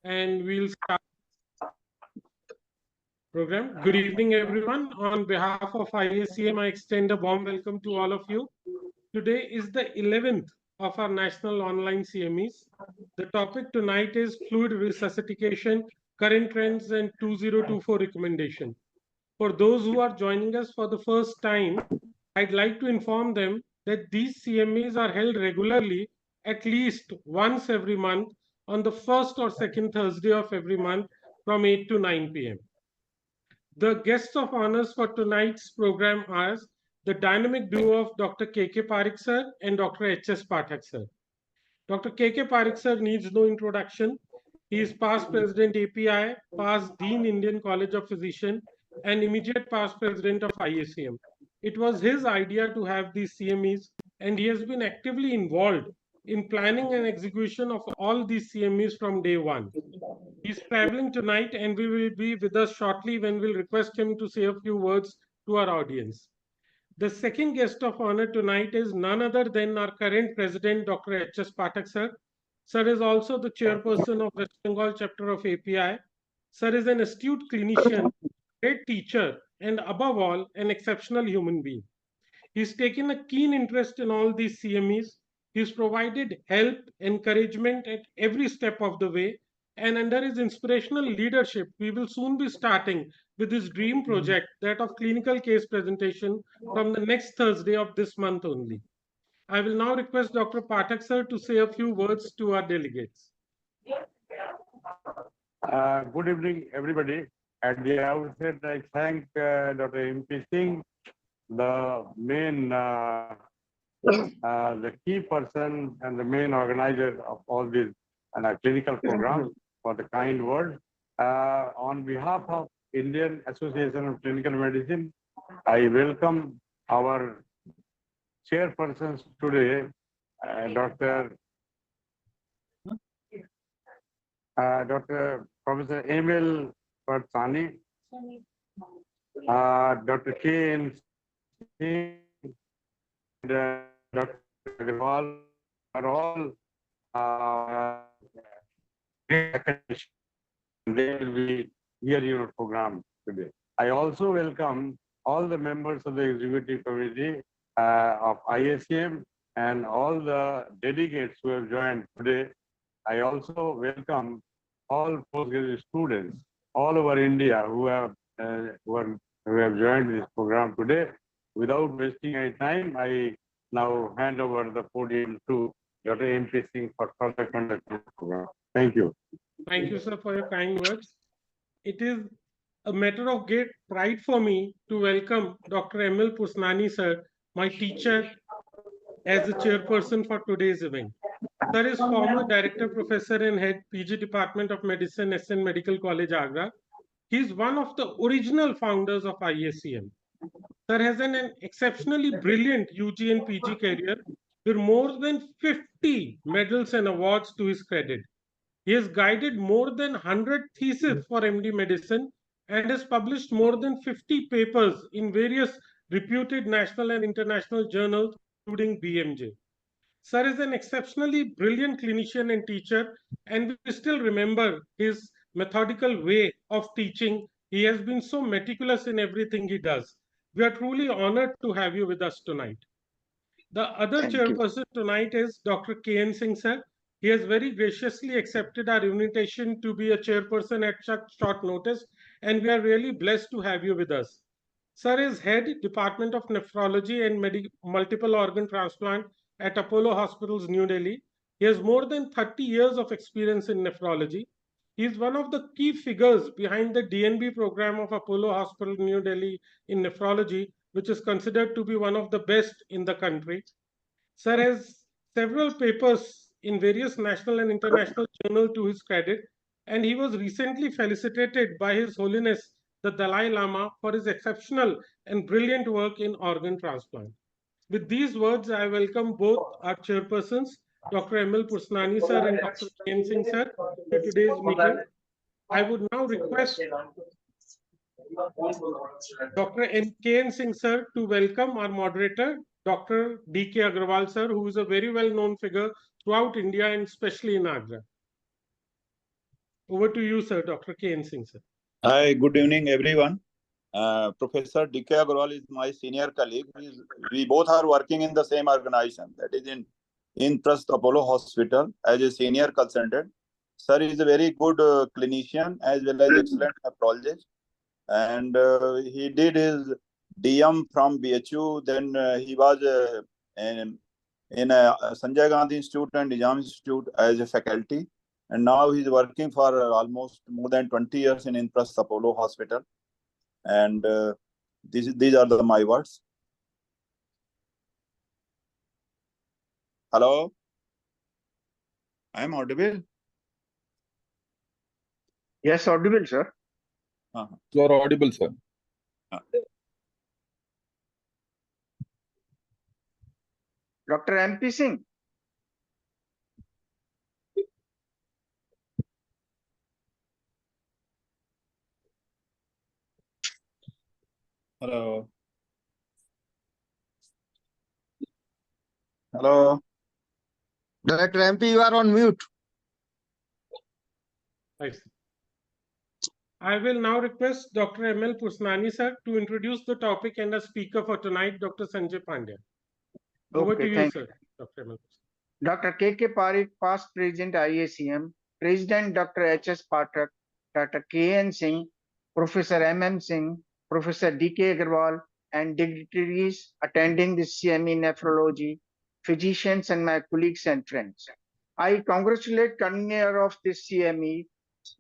and we'll start program. Good evening, everyone. On behalf of IACM, I extend a warm welcome to all of you. Today is the 11th of our national online CMEs. The topic tonight is fluid resuscitation, current trends, and 2024 recommendation. For those who are joining us for the first time, I'd like to inform them that these CMEs are held regularly at least once every month on the first or second Thursday of every month from 8 to 9 p.m. The guests of honors for tonight's program are the dynamic duo of Dr. K.K. Parikh sir and Dr. H.S. Pathak sir. Dr. K.K. Parikh sir needs no introduction. He is past President API, past Dean Indian College of Physicians, and immediate past President of IACM. It was his idea to have these CMEs, and he has been actively involved in planning and execution of all these CMEs from day one. He's traveling tonight, and we will be with us shortly when we'll request him to say a few words to our audience. The second guest of honor tonight is none other than our current president, Dr. H.S. Pathak sir. Sir is also the chairperson of West Bengal chapter of API. Sir is an astute clinician, great teacher, and above all, an exceptional human being. He's taken a keen interest in all these CMEs. He's provided help, encouragement at every step of the way. And under his inspirational leadership, we will soon be starting with his dream project, that of clinical case presentation from the next Thursday of this month only. I will now request Dr. Pathak sir to say a few words to our delegates. Good evening, everybody. At the outset, I thank Dr. M P Singh, the main, the key person and the main organizer of all these clinical programs for the kind word. On behalf of Indian Association of Clinical Medicine, I welcome our chairpersons today, Dr. Professor Emil Sani, Dr. K. N. Singh, and Dr. Agrawal are all great academicians. They will be here in your program today. I also welcome all the members of the executive committee of IACM and all the delegates who have joined today. I also welcome all postgraduate students all over India who have joined this program today. Without wasting any time, I now hand over the podium to Dr. M P Singh for further conduct of the program. Thank you. Thank you, sir, for your kind words. It is a matter of great pride for me to welcome Dr. Emil Pusnani, sir, my teacher, as the chairperson for today's event. Sir is former director, professor, and head PG Department of Medicine, SN Medical College, Agra. He is one of the original founders of IACM. Sir has an exceptionally brilliant UG and PG career with more than 50 medals and awards to his credit. He has guided more than 100 theses for MD medicine and has published more than 50 papers in various reputed national and international journals, including BMJ. Sir is an exceptionally brilliant clinician and teacher, and we still remember his methodical way of teaching. He has been so meticulous in everything he does. We are truly honored to have you with us tonight. The other chairperson tonight is Dr. K. N. Singh, sir. He has very graciously accepted our invitation to be a chairperson at such short notice, and we are really blessed to have you with us. Sir is head Department of Nephrology and Multiple Organ Transplant at Apollo Hospitals, New Delhi. He has more than 30 years of experience in nephrology. He is one of the key figures behind the DNB program of Apollo Hospital, New Delhi in nephrology, which is considered to be one of the best in the country. Sir has several papers in various national and international journals to his credit, and he was recently felicitated by His Holiness the Dalai Lama for his exceptional and brilliant work in organ transplant. With these words, I welcome both our chairpersons, Dr. Emil Pusnani sir and Dr. K. N. Singh sir, to today's meeting. I would now request Dr. K. N. Singh sir to welcome our moderator, Dr. D.K. Agrawal sir, who is a very well-known figure throughout India and especially in Agra. Over to you, sir, Dr. K. Singh, sir. Hi, good evening, everyone. Professor D.K. Agarwal is my senior colleague. We both are working in the same organization, that is in Trust Apollo Hospital as a senior consultant. Sir is a very good clinician as well as excellent nephrologist. And he did his DM from BHU. Then he was in Sanjay Gandhi Institute and Nizam Institute as a faculty. And now he's working for almost more than 20 years in Trust Apollo Hospital. And these are my words. Hello? I'm audible? Yes, audible, sir. You are audible, sir. Dr. M P Singh. Hello. Hello. Dr. MP, you are on mute. Right. I will now request Dr. M.L. Pusnani, sir, to introduce the topic and the speaker for tonight, Dr. Sanjay Pandya. Over to you, sir, Dr. M.L. Dr. K.K. Parikh, past President IACM, President Dr. H.S. Pathak, Dr. K.N. Singh, Professor M.M. Singh, Professor D.K. Agarwal, and dignitaries attending the CME Nephrology, physicians and my colleagues and friends. I congratulate convener of this CME,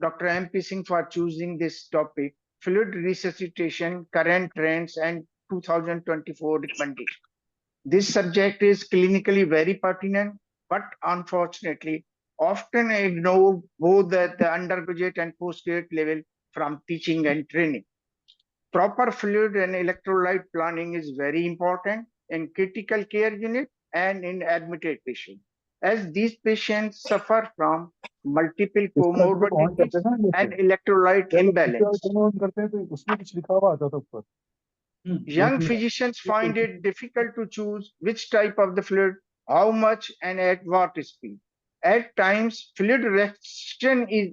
Dr. M P Singh, for choosing this topic, fluid resuscitation, current trends, and 2024 recommendation. This subject is clinically very pertinent, but unfortunately, often ignored both at the undergraduate and postgraduate level from teaching and training. Proper fluid and electrolyte planning is very important in critical care unit and in admitted patients, as these patients suffer from multiple comorbidities and electrolyte imbalance. Young physicians find it difficult to choose which type of the fluid, how much, and at what speed. At times, fluid restriction is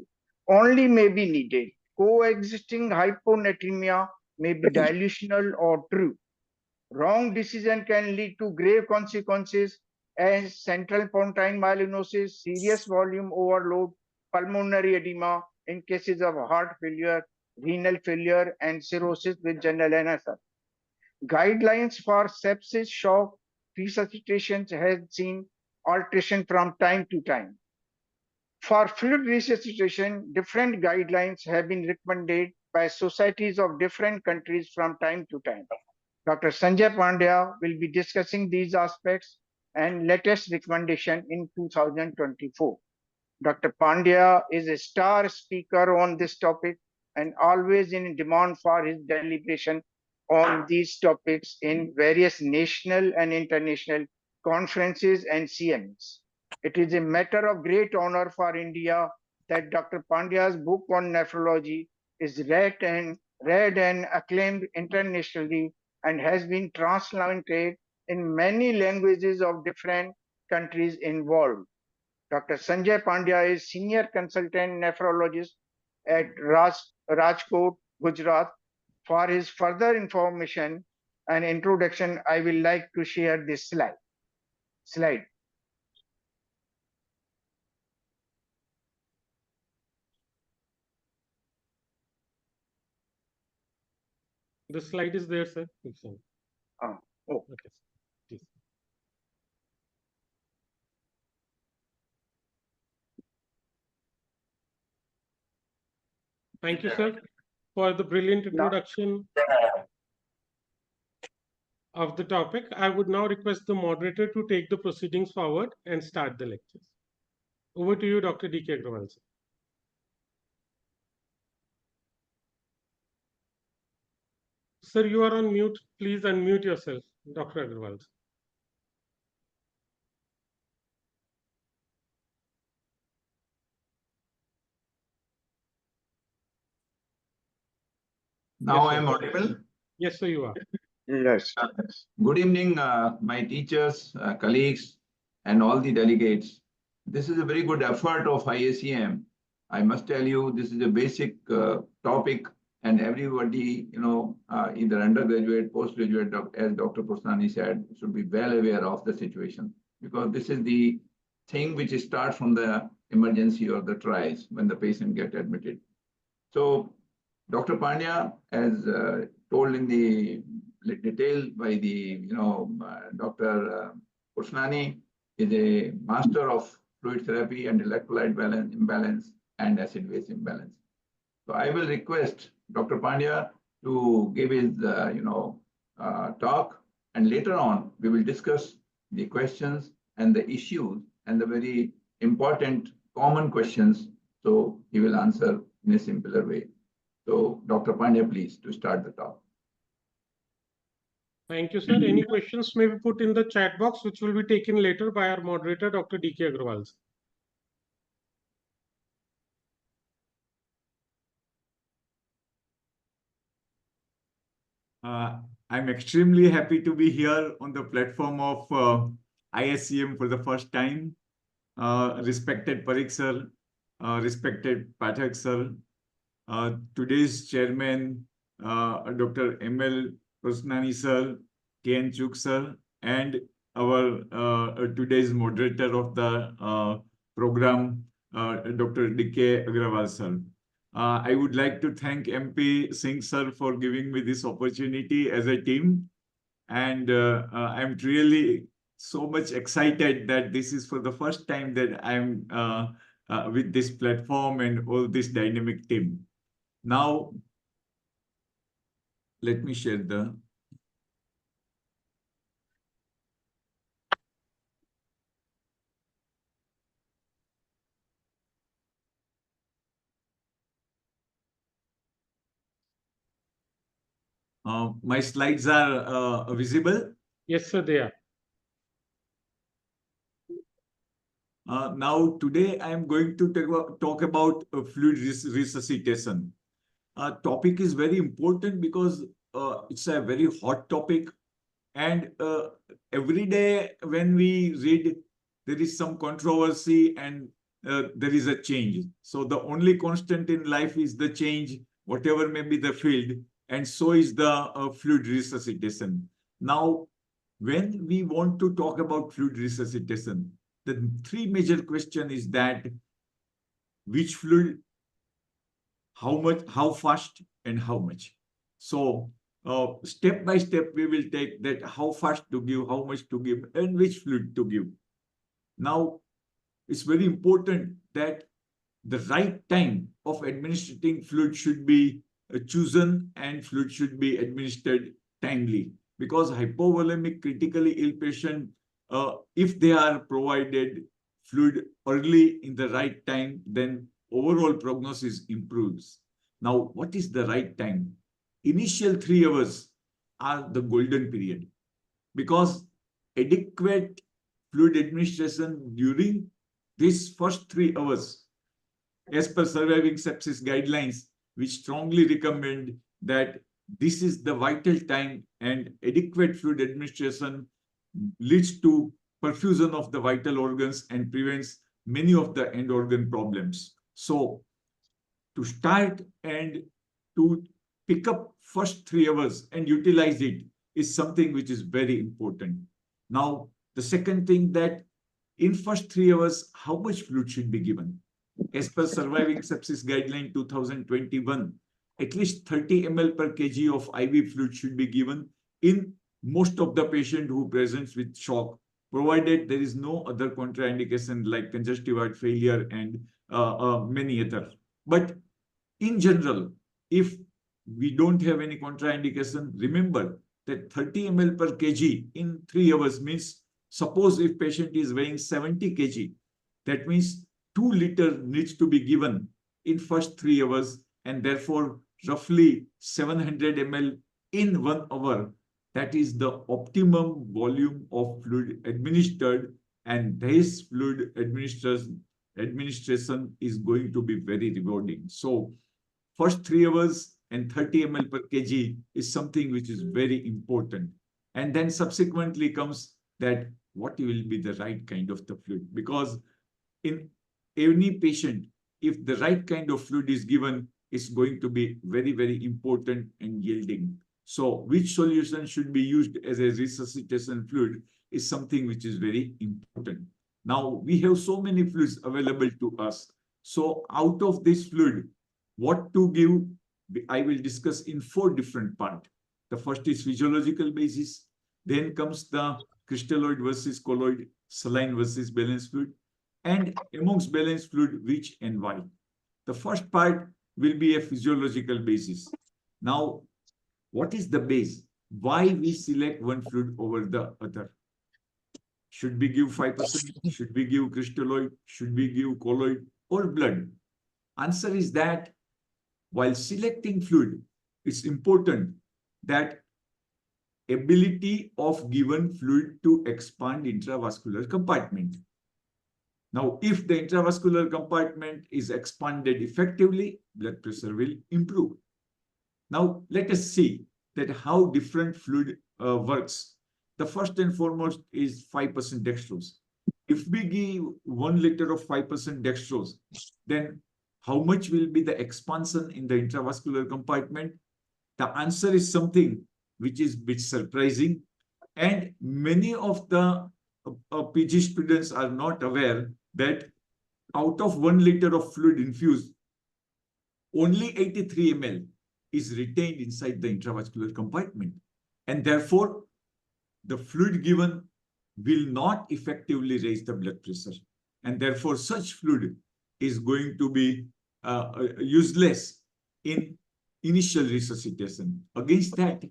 only may be needed. Coexisting hyponatremia may be dilutional or true. Wrong decision can lead to grave consequences as central pontine myelinosis, serious volume overload, pulmonary edema in cases of heart failure, renal failure, and cirrhosis with general NSR. Guidelines for sepsis shock resuscitation has seen alteration from time to time. For fluid resuscitation, different guidelines have been recommended by societies of different countries from time to time. Dr. Sanjay Pandya will be discussing these aspects and latest recommendation in 2024. Dr. Pandya is a star speaker on this topic and always in demand for his deliberation on these topics in various national and international conferences and CMEs. It is a matter of great honor for India that Dr. Pandya's book on nephrology is read and acclaimed internationally and has been translated in many languages of different countries involved. Dr. Sanjay Pandya is senior consultant nephrologist at Rajkot, Gujarat. For his further information and introduction, I will like to share this slide. The slide is there, sir. Oh. Okay. Please. Thank you, sir, for the brilliant introduction of the topic. I would now request the moderator to take the proceedings forward and start the lectures. Over to you, Dr. D.K. Agarwal, sir. Sir, you are on mute. Please unmute yourself, Dr. Agarwal. Now Yes, I am audible. Yes, sir, you are. Yes. Good evening, my teachers, colleagues, and all the delegates. This is a very good effort of IACM I must tell you, this is a basic topic, and everybody, either undergraduate, postgraduate, as Dr. Pursnani said, should be well aware of the situation, because this is the thing which starts from the emergency or the trials when the patient get admitted. So Dr. Pandya, as told in the detail by the, Dr. Pursnani, is a master of fluid therapy and electrolyte balance, imbalance and acid-base imbalance. So I will request Dr. Pandya to give his, talk, and later on we will discuss the questions and the issues and the very important common questions. So he will answer in a simpler way. So Dr. Pandya, please, to start the talk. Thank you, sir. Any questions may be put in the chat box, which will be taken later by our moderator, Dr. D.K. Agrawal. I'm extremely happy to be here on the platform of IACM for the first time. Respected Parikh sir, respected Pathak sir, today's chairman, Dr. M Pursnani sir, K.N. Chuk sir, and our today's moderator of the program, Dr. D.K. Agrawal sir. I would like to thank M P Singh sir for giving me this opportunity as a team. And I'm really so much excited that this is for the first time that I'm with this platform and all this dynamic team. Now, let me share the... my slides are visible? Yes, sir, they are. Now, today I am going to talk about fluid resuscitation. Topic is very important because it's a very hot topic. And every day when we read, there is some controversy and there is a change. So the only constant in life is the change, whatever may be the field. And so is the fluid resuscitation. Now, when we want to talk about fluid resuscitation, the three major questions is that which fluid, how much, how fast, and how much. So step by step, we will take that how fast to give, how much to give, and which fluid to give. Now, it's very important that the right time of administering fluid should be chosen and fluid should be administered timely, because hypovolemic critically ill patient, if they are provided fluid early in the right time, then overall prognosis improves. Now, what is the right time? Initial 3 hours are the golden period, because adequate fluid administration during these first 3 hours, as per surviving sepsis guidelines, we strongly recommend that this is the vital time, and adequate fluid administration leads to perfusion of the vital organs and prevents many of the end organ problems. So to start and to pick up first 3 hours and utilize it is something which is very important. Now, the second thing that in first 3 hours, how much fluid should be given? As per surviving sepsis guideline 2021, at least 30 ml per kg of IV fluid should be given in most of the patient who presents with shock, provided there is no other contraindication like congestive heart failure and many other. But in general, if we don't have any contraindication, remember that 30 ml per kg in 3 hours means, suppose if patient is weighing 70 kg, that means 2 liters needs to be given in first 3 hours, and therefore roughly 700 ml in 1 hour. That is the optimum volume of fluid administered, and this fluid administration is going to be very rewarding. So first 3 hours and 30 ml per kg is something which is very important. And then subsequently comes that what will be the right kind of the fluid, because in any patient, if the right kind of fluid is given, it's going to be very, very important and yielding. So which solution should be used as a resuscitation fluid is something which is very important. Now, we have so many fluids available to us. So out of this fluid, what to give, I will discuss in 4 different parts. The first is physiological basis. Then comes the crystalloid versus colloid, saline versus balanced fluid, and amongst balanced fluid, which and why. The first part will be a physiological basis. Now, what is the base? Why we select one fluid over the other? Should we give 5%? Should we give crystalloid? Should we give colloid or blood? Answer is that while selecting fluid, it's important that ability of given fluid to expand intravascular compartment. Now, if the intravascular compartment is expanded effectively, blood pressure will improve. Now, let us see that how different fluid works. The first and foremost is 5% dextrose. If we give 1 liter of 5% dextrose, then how much will be the expansion in the intravascular compartment? The answer is something which is a bit surprising. And many of the PG students are not aware that out of 1 liter of fluid infused, only 83 ml is retained inside the intravascular compartment. And therefore, the fluid given will not effectively raise the blood pressure. And therefore, such fluid is going to be useless in initial resuscitation. Against that,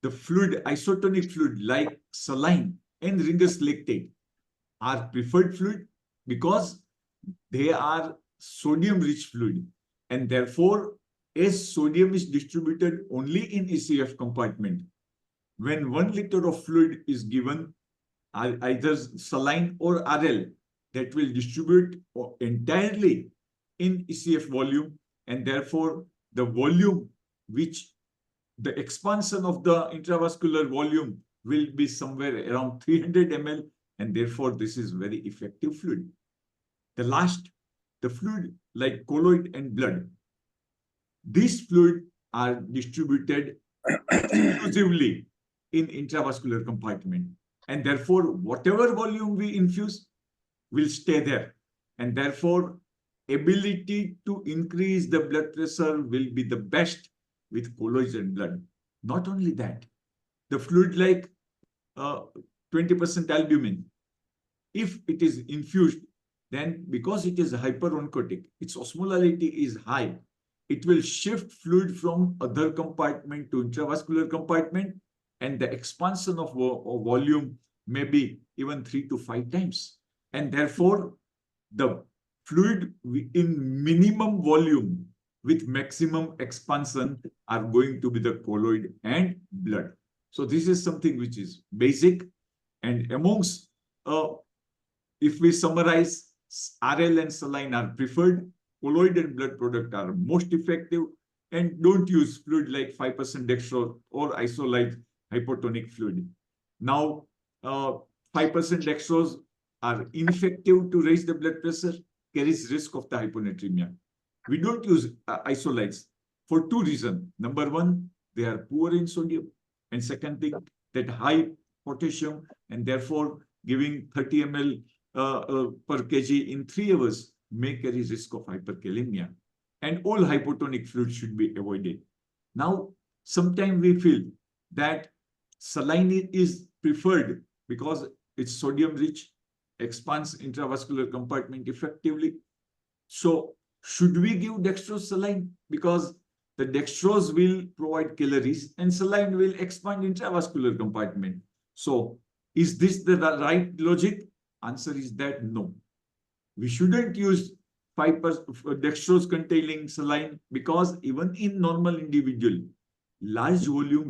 the fluid, isotonic fluid like saline and ringus lactate are preferred fluid because they are sodium-rich fluid. And therefore, as sodium is distributed only in ECF compartment, when 1 liter of fluid is given, either saline or RL, that will distribute entirely in ECF volume, and therefore the volume which the expansion of the intravascular volume will be somewhere around 300 ml, and therefore this is very effective fluid. The last, the fluid like colloid and blood. These fluid are distributed exclusively in intravascular compartment, and therefore whatever volume we infuse will stay there, and therefore ability to increase the blood pressure will be the best with colloids and blood. Not only that, the fluid like 20% albumin, if it is infused, then because it is hyperoncotic, its osmolality is high, it will shift fluid from other compartment to intravascular compartment, and the expansion of volume may be even 3 to 5 times. And therefore, the fluid in minimum volume with maximum expansion are going to be the colloid and blood. So this is something which is basic. And amongst, if we summarize, RL and saline are preferred, colloid and blood product are most effective, and don't use fluid like 5% dextrose or isolate hypotonic fluid. Now, 5% dextrose are ineffective to raise the blood pressure, carries risk of the hyponatremia. We don't use isolates for 2 reasons. Number 1, they are poor in sodium. And second thing, that high potassium, and therefore giving 30 ml per kg in 3 hours may carry risk of hyperkalemia. And all hypotonic fluids should be avoided. Now, sometimes we feel that saline is preferred because it's sodium rich, expands intravascular compartment effectively. So should we give dextrose saline? Because the dextrose will provide calories and saline will expand intravascular compartment. So is this the right logic? Answer is that no. We shouldn't use 5% dextrose containing saline because even in normal individual, large volume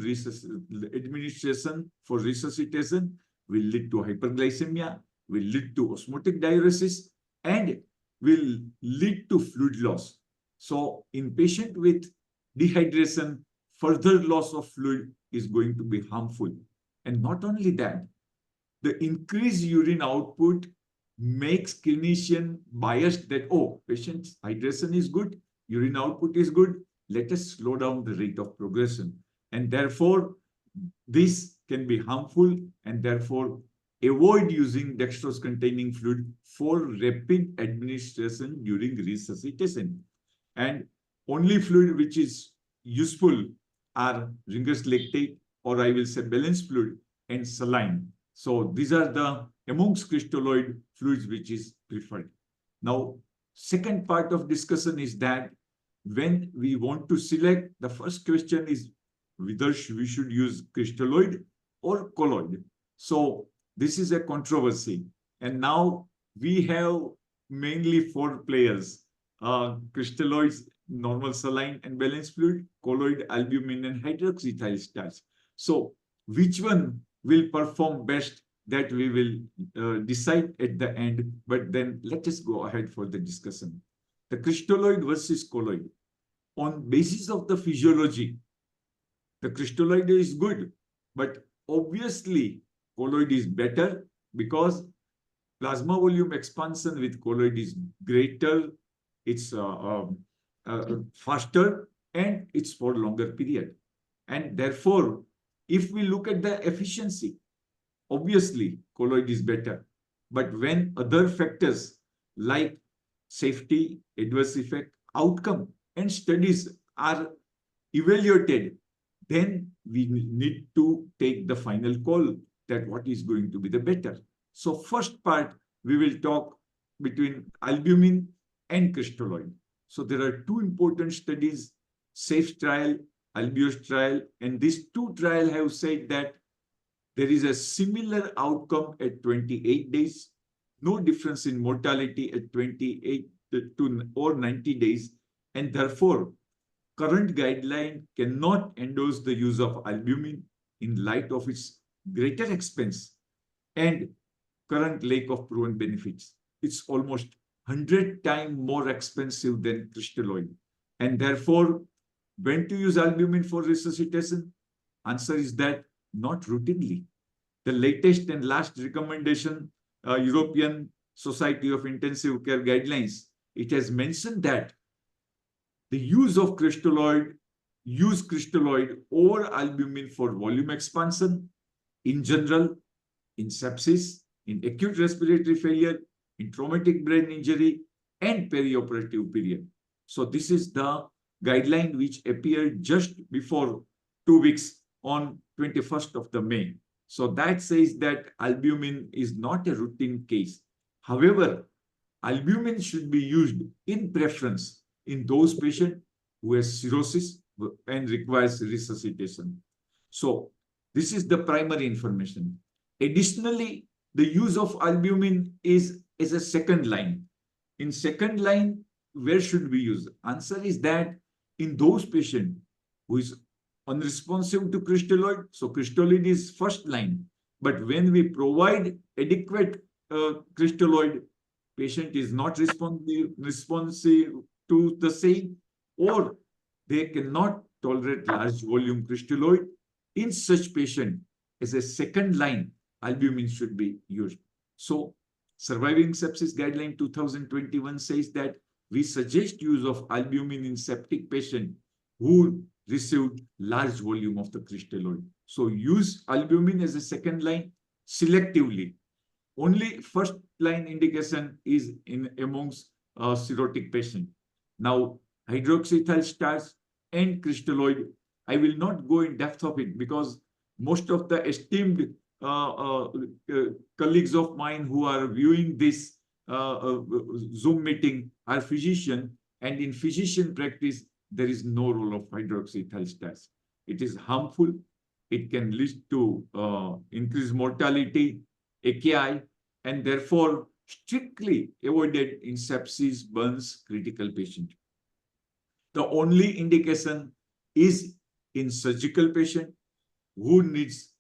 administration for resuscitation will lead to hyperglycemia, will lead to osmotic diuresis, and will lead to fluid loss. So in patient with dehydration, further loss of fluid is going to be harmful. And not only that, the increased urine output makes clinician biased that, oh, patient's hydration is good, urine output is good, let us slow down the rate of progression. And therefore, this can be harmful, and therefore avoid using dextrose-containing fluid for rapid administration during resuscitation. And only fluid which is useful are Ringer's lactate, or I will say balanced fluid, and saline. So these are the amongst crystalloid fluids which is preferred. Now, second part of discussion is that when we want to select, the first question is whether we should use crystalloid or colloid. So this is a controversy. And now we have mainly 4 players: crystalloids, normal saline and balanced fluid, colloid, albumin, and hydroxyethyl starch. So which one will perform best, that we will decide at the end. But then let us go ahead for the discussion. The crystalloid versus colloid. On basis of the physiology, the crystalloid is good, but obviously colloid is better because plasma volume expansion with colloid is greater, it's faster, and it's for longer period. And therefore, if we look at the efficiency, obviously colloid is better. But when other factors like safety, adverse effect, outcome, and studies are evaluated, then we need to take the final call that what is going to be the better. So first part, we will talk between albumin and crystalloid. So there are 2 important studies, SAFE trial, Albios trial, and these 2 trials have said that there is a similar outcome at 28 days, no difference in mortality at 28 or 90 days, and therefore current guideline cannot endorse the use of albumin in light of its greater expense and current lack of proven benefits. It's almost 100 times more expensive than crystalloid. And therefore, when to use albumin for resuscitation? Answer is that not routinely. The latest and last recommendation, European Society of Intensive Care Guidelines, it has mentioned that the use of crystalloid, or albumin for volume expansion in general, in sepsis, in acute respiratory failure, in traumatic brain injury, and perioperative period. So this is the guideline which appeared just before 2 weeks on 21st of the May. So that says that albumin is not a routine case. However, albumin should be used in preference in those patients who have cirrhosis and requires resuscitation. So this is the primary information. Additionally, the use of albumin is as a second line. In second line, where should we use? Answer is that in those patients who is unresponsive to crystalloid, so crystalloid is first line. But when we provide adequate crystalloid, patient is not responsive to the same, or they cannot tolerate large volume crystalloid. In such patient, as a second line, albumin should be used. So Surviving Sepsis Guideline 2021 says that we suggest use of albumin in septic patient who received large volume of the crystalloid. So use albumin as a second line selectively. Only first line indication is in amongst cirrhotic patient. Now, hydroxyethyl starch and crystalloid, I will not go in depth of it because most of the esteemed colleagues of mine who are viewing this Zoom meeting are physicians, and in physician practice, there is no role of hydroxyethyl starch. It is harmful. It can lead to increased mortality, AKI, and therefore strictly avoided in sepsis, burns, critical patient. The only indication is in surgical patient who needs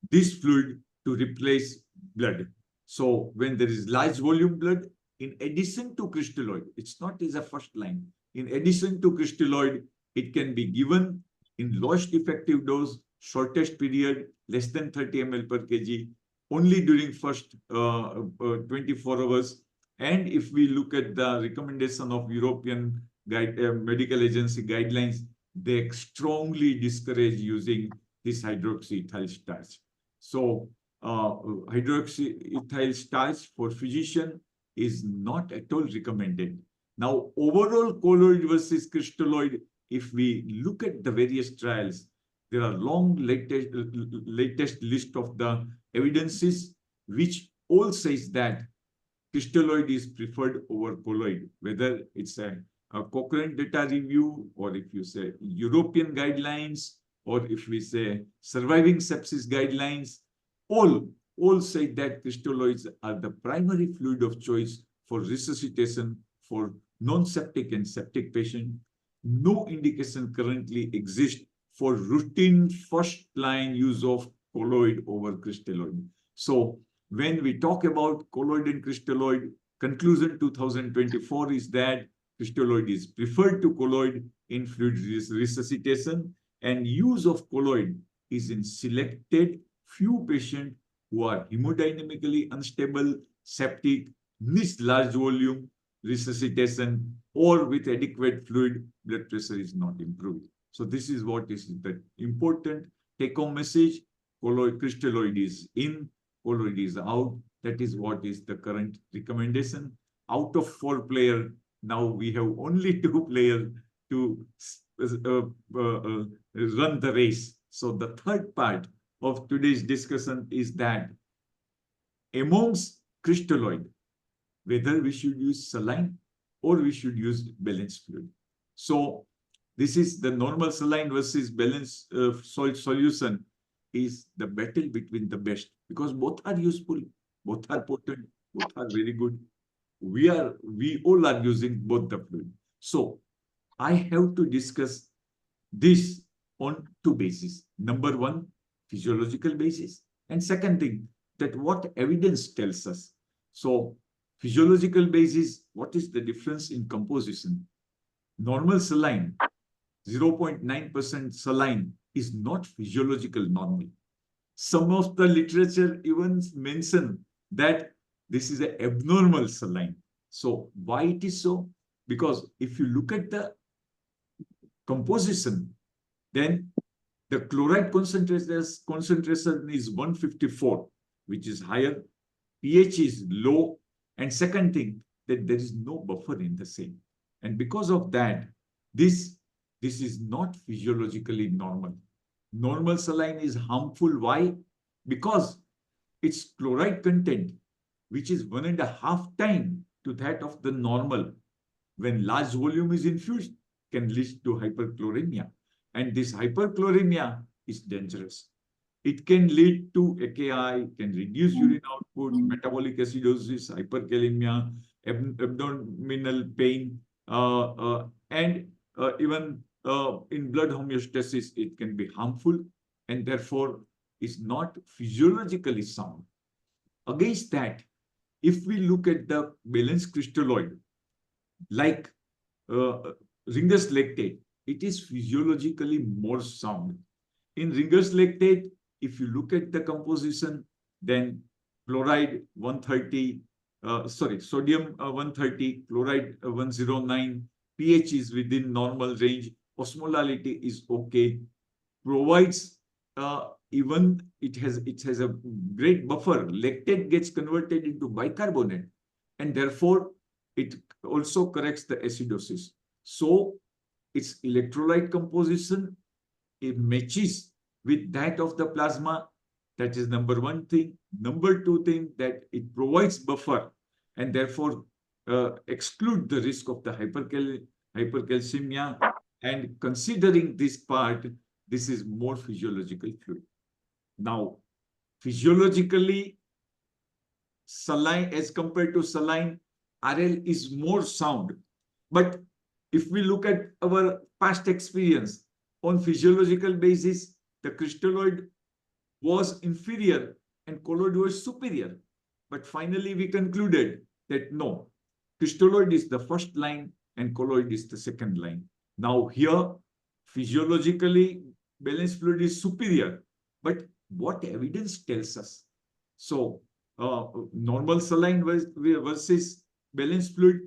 this fluid to replace blood. So when there is large volume blood, in addition to crystalloid, it's not as a first line. In addition to crystalloid, it can be given in lowest effective dose, shortest period, less than 30 ml per kg, only during first 24 hours. And if we look at the recommendation of European medical agency guidelines, they strongly discourage using this hydroxyethyl starch. So hydroxyethyl starch for physician is not at all recommended. Now, overall colloid versus crystalloid, if we look at the various trials, there are long latest list of the evidences which all says that crystalloid is preferred over colloid, whether it's a Cochrane data review, or if you say European guidelines, or if we say surviving sepsis guidelines, all say that crystalloids are the primary fluid of choice for resuscitation for non-septic and septic patient. No indication currently exists for routine first-line use of colloid over crystalloid. So when we talk about colloid and crystalloid, conclusion 2024 is that crystalloid is preferred to colloid in fluid resuscitation, and use of colloid is in selected few patients who are hemodynamically unstable, septic, needs large volume resuscitation, or with adequate fluid, blood pressure is not improved. So this is what is the important take-home message. Colloid, crystalloid is in, colloid is out. That is what is the current recommendation. Out of 4 players, now we have only 2 players to run the race. So the third part of today's discussion is that amongst crystalloid, whether we should use saline or we should use balanced fluid. So this is the normal saline versus balanced salt solution is the battle between the best, because both are useful, both are potent, both are very good. We all are using both the fluid. So I have to discuss this on 2 bases. Number 1, physiological basis, and second thing, that what evidence tells us. So physiological basis, what is the difference in composition? Normal saline, 0.9% saline is not physiological normal. Some of the literature even mention that this is an abnormal saline. So why it is so? Because if you look at the composition, then the chloride concentration is 154, which is higher. pH is low. And second thing, that there is no buffer in the same. And because of that, this is not physiologically normal. Normal saline is harmful. Why? Because its chloride content, which is 1.5 times to that of the normal, when large volume is infused, can lead to hyperchloremia. And this hyperchloremia is dangerous. It can lead to AKI, can reduce urine output, metabolic acidosis, hyperkalemia, abdominal pain, and even in blood homeostasis, it can be harmful, and therefore is not physiologically sound. Against that, if we look at the balanced crystalloid, like Ringer's lactate, it is physiologically more sound. In Ringer's lactate, if you look at the composition, then chloride 130, sodium 130, chloride 109, pH is within normal range, osmolality is okay, provides even it has a great buffer. Lactate gets converted into bicarbonate, and therefore it also corrects the acidosis. So its electrolyte composition, it matches with that of the plasma. That is number 1 thing. Number 2 thing, that it provides buffer and therefore exclude the risk of the hypercalcemia. And considering this part, this is more physiological fluid. Now, physiologically, saline as compared to saline, RL is more sound. But if we look at our past experience on physiological basis, the crystalloid was inferior and colloid was superior. But finally, we concluded that no, crystalloid is the first line and colloid is the second line. Now here, physiologically, balanced fluid is superior. But what evidence tells us? So normal saline versus balanced fluid,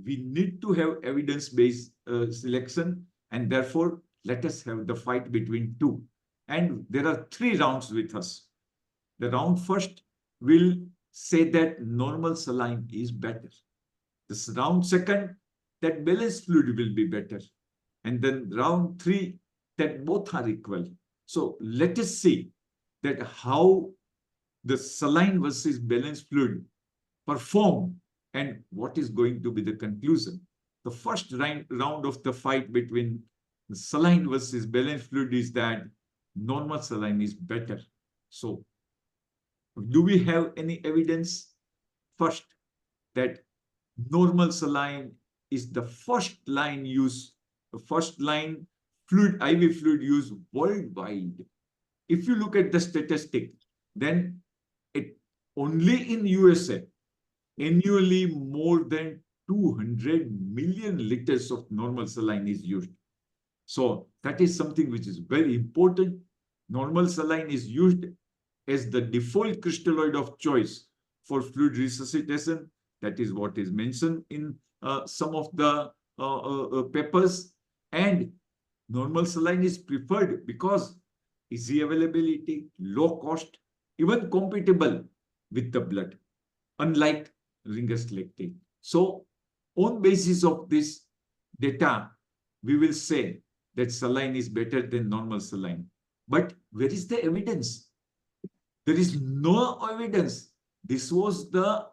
we need to have evidence-based selection, and therefore let us have the fight between two. And there are 3 rounds with us. The round first will say that normal saline is better. This round second, that balanced fluid will be better. And then round 3, that both are equal. So let us see that how the saline versus balanced fluid perform and what is going to be the conclusion. The first round of the fight between the saline versus balanced fluid is that normal saline is better. So do we have any evidence first that normal saline is the first line use, the first line fluid, IV fluid use worldwide? If you look at the statistic, then it only in USA, annually more than 200 million liters of normal saline is used. So that is something which is very important. Normal saline is used as the default crystalloid of choice for fluid resuscitation. That is what is mentioned in some of the papers. And normal saline is preferred because easy availability, low cost, even compatible with the blood, unlike Ringer's lactate. So on basis of this data, we will say that saline is better than normal saline. But where is the evidence? There is no evidence. This was the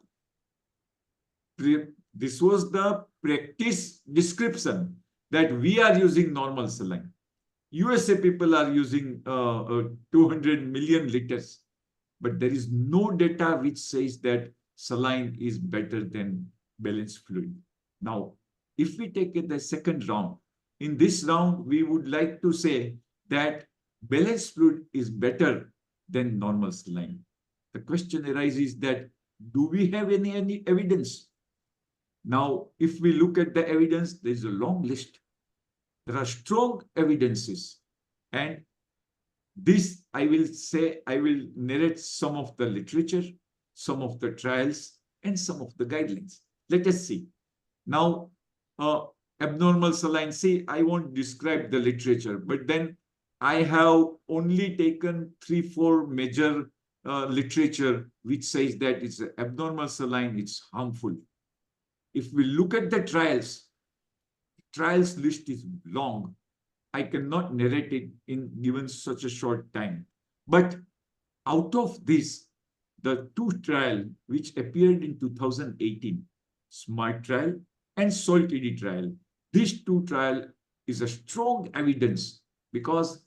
practice description that we are using normal saline. USA people are using 200 million liters, but there is no data which says that saline is better than balanced fluid. Now, if we take the second round, in this round, we would like to say that balanced fluid is better than normal saline. The question arises that, do we have any evidence? Now, if we look at the evidence, there is a long list. There are strong evidences. And this, I will narrate some of the literature, some of the trials, and some of the guidelines. Let us see. Now, abnormal saline, see, I won't describe the literature, but then I have only taken 3-4 major literature which says that it's abnormal saline, it's harmful. If we look at the trials list is long. I cannot narrate it in given such a short time. But out of this, the 2 trials which appeared in 2018, SMART trial and SALT-ED trial, these 2 trials is a strong evidence because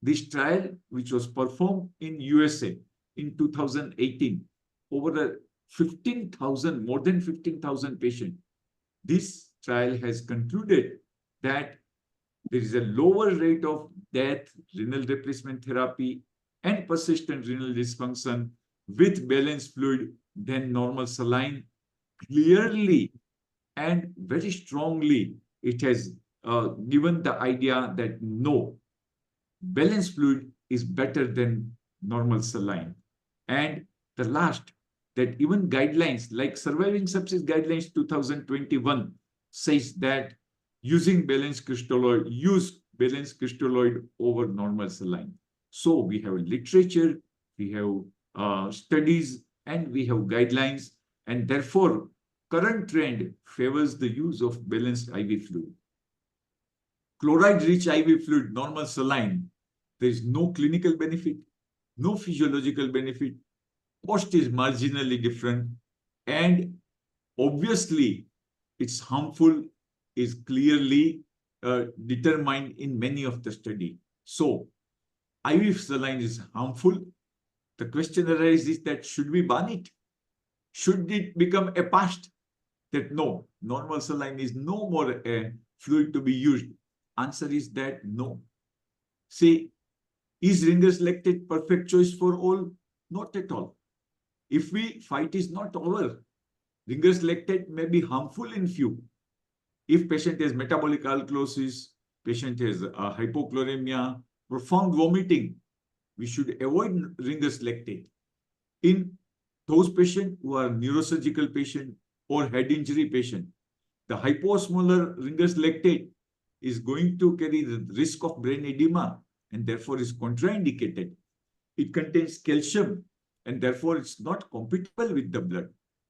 this trial, which was performed in USA in 2018, over 15,000, more than 15,000 patients, this trial has concluded that there is a lower rate of death, renal replacement therapy, and persistent renal dysfunction with balanced fluid than normal saline. Clearly and very strongly, it has given the idea that no, balanced fluid is better than normal saline. And the last, that even guidelines like Surviving Sepsis Guidelines 2021 says that using balanced crystalloid, use balanced crystalloid over normal saline. So we have literature, we have studies, and we have guidelines, and therefore current trend favors the use of balanced IV fluid. Chloride-rich IV fluid, normal saline, there is no clinical benefit, no physiological benefit, cost is marginally different, and obviously it's harmful is clearly determined in many of the study. So IV saline is harmful. The question arises that should we ban it? Should it become a past? That no, normal saline is no more a fluid to be used. Answer is that no. See, is Ringer's lactate perfect choice for all? Not at all. If fight is not over, Ringer's lactate may be harmful in few. If patient has metabolic alkalosis, patient has hypochloremia, profound vomiting, we should avoid Ringer's lactate. In those patients who are neurosurgical patient or head injury patient, the hyposmolar Ringer's lactate is going to carry the risk of brain edema and therefore is contraindicated. It contains calcium and therefore it's not compatible with the blood.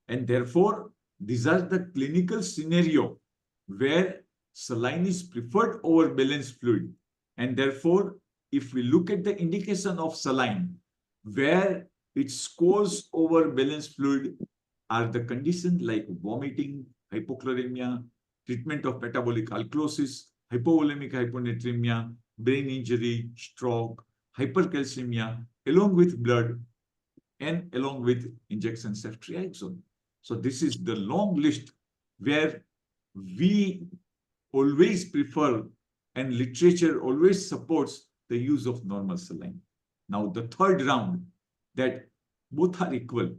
And therefore, these are the clinical scenario where saline is preferred over balanced fluid. And therefore, if we look at the indication of saline, where it scores over balanced fluid are the conditions like vomiting, hypochloremia, treatment of metabolic alkalosis, hypovolemic hyponatremia, brain injury, stroke, hypercalcemia, along with blood and along with injection ceftriaxone. So this is the long list where we always prefer and literature always supports the use of normal saline. Now the third round, that both are equal.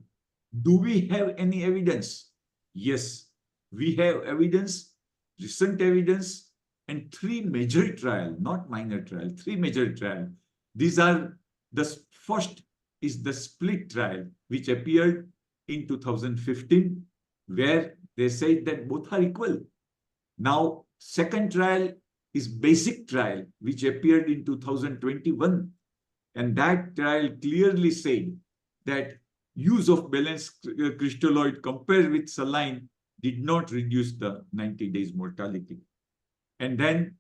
Do we have any evidence? Yes, we have evidence, recent evidence, and 3 major trials, not minor trials, 3 major trials. These are the first is the split trial, which appeared in 2015, where they said that both are equal. Now, second trial is basic trial, which appeared in 2021. And that trial clearly said that use of balanced crystalloid compared with saline did not reduce the 90 days mortality. And then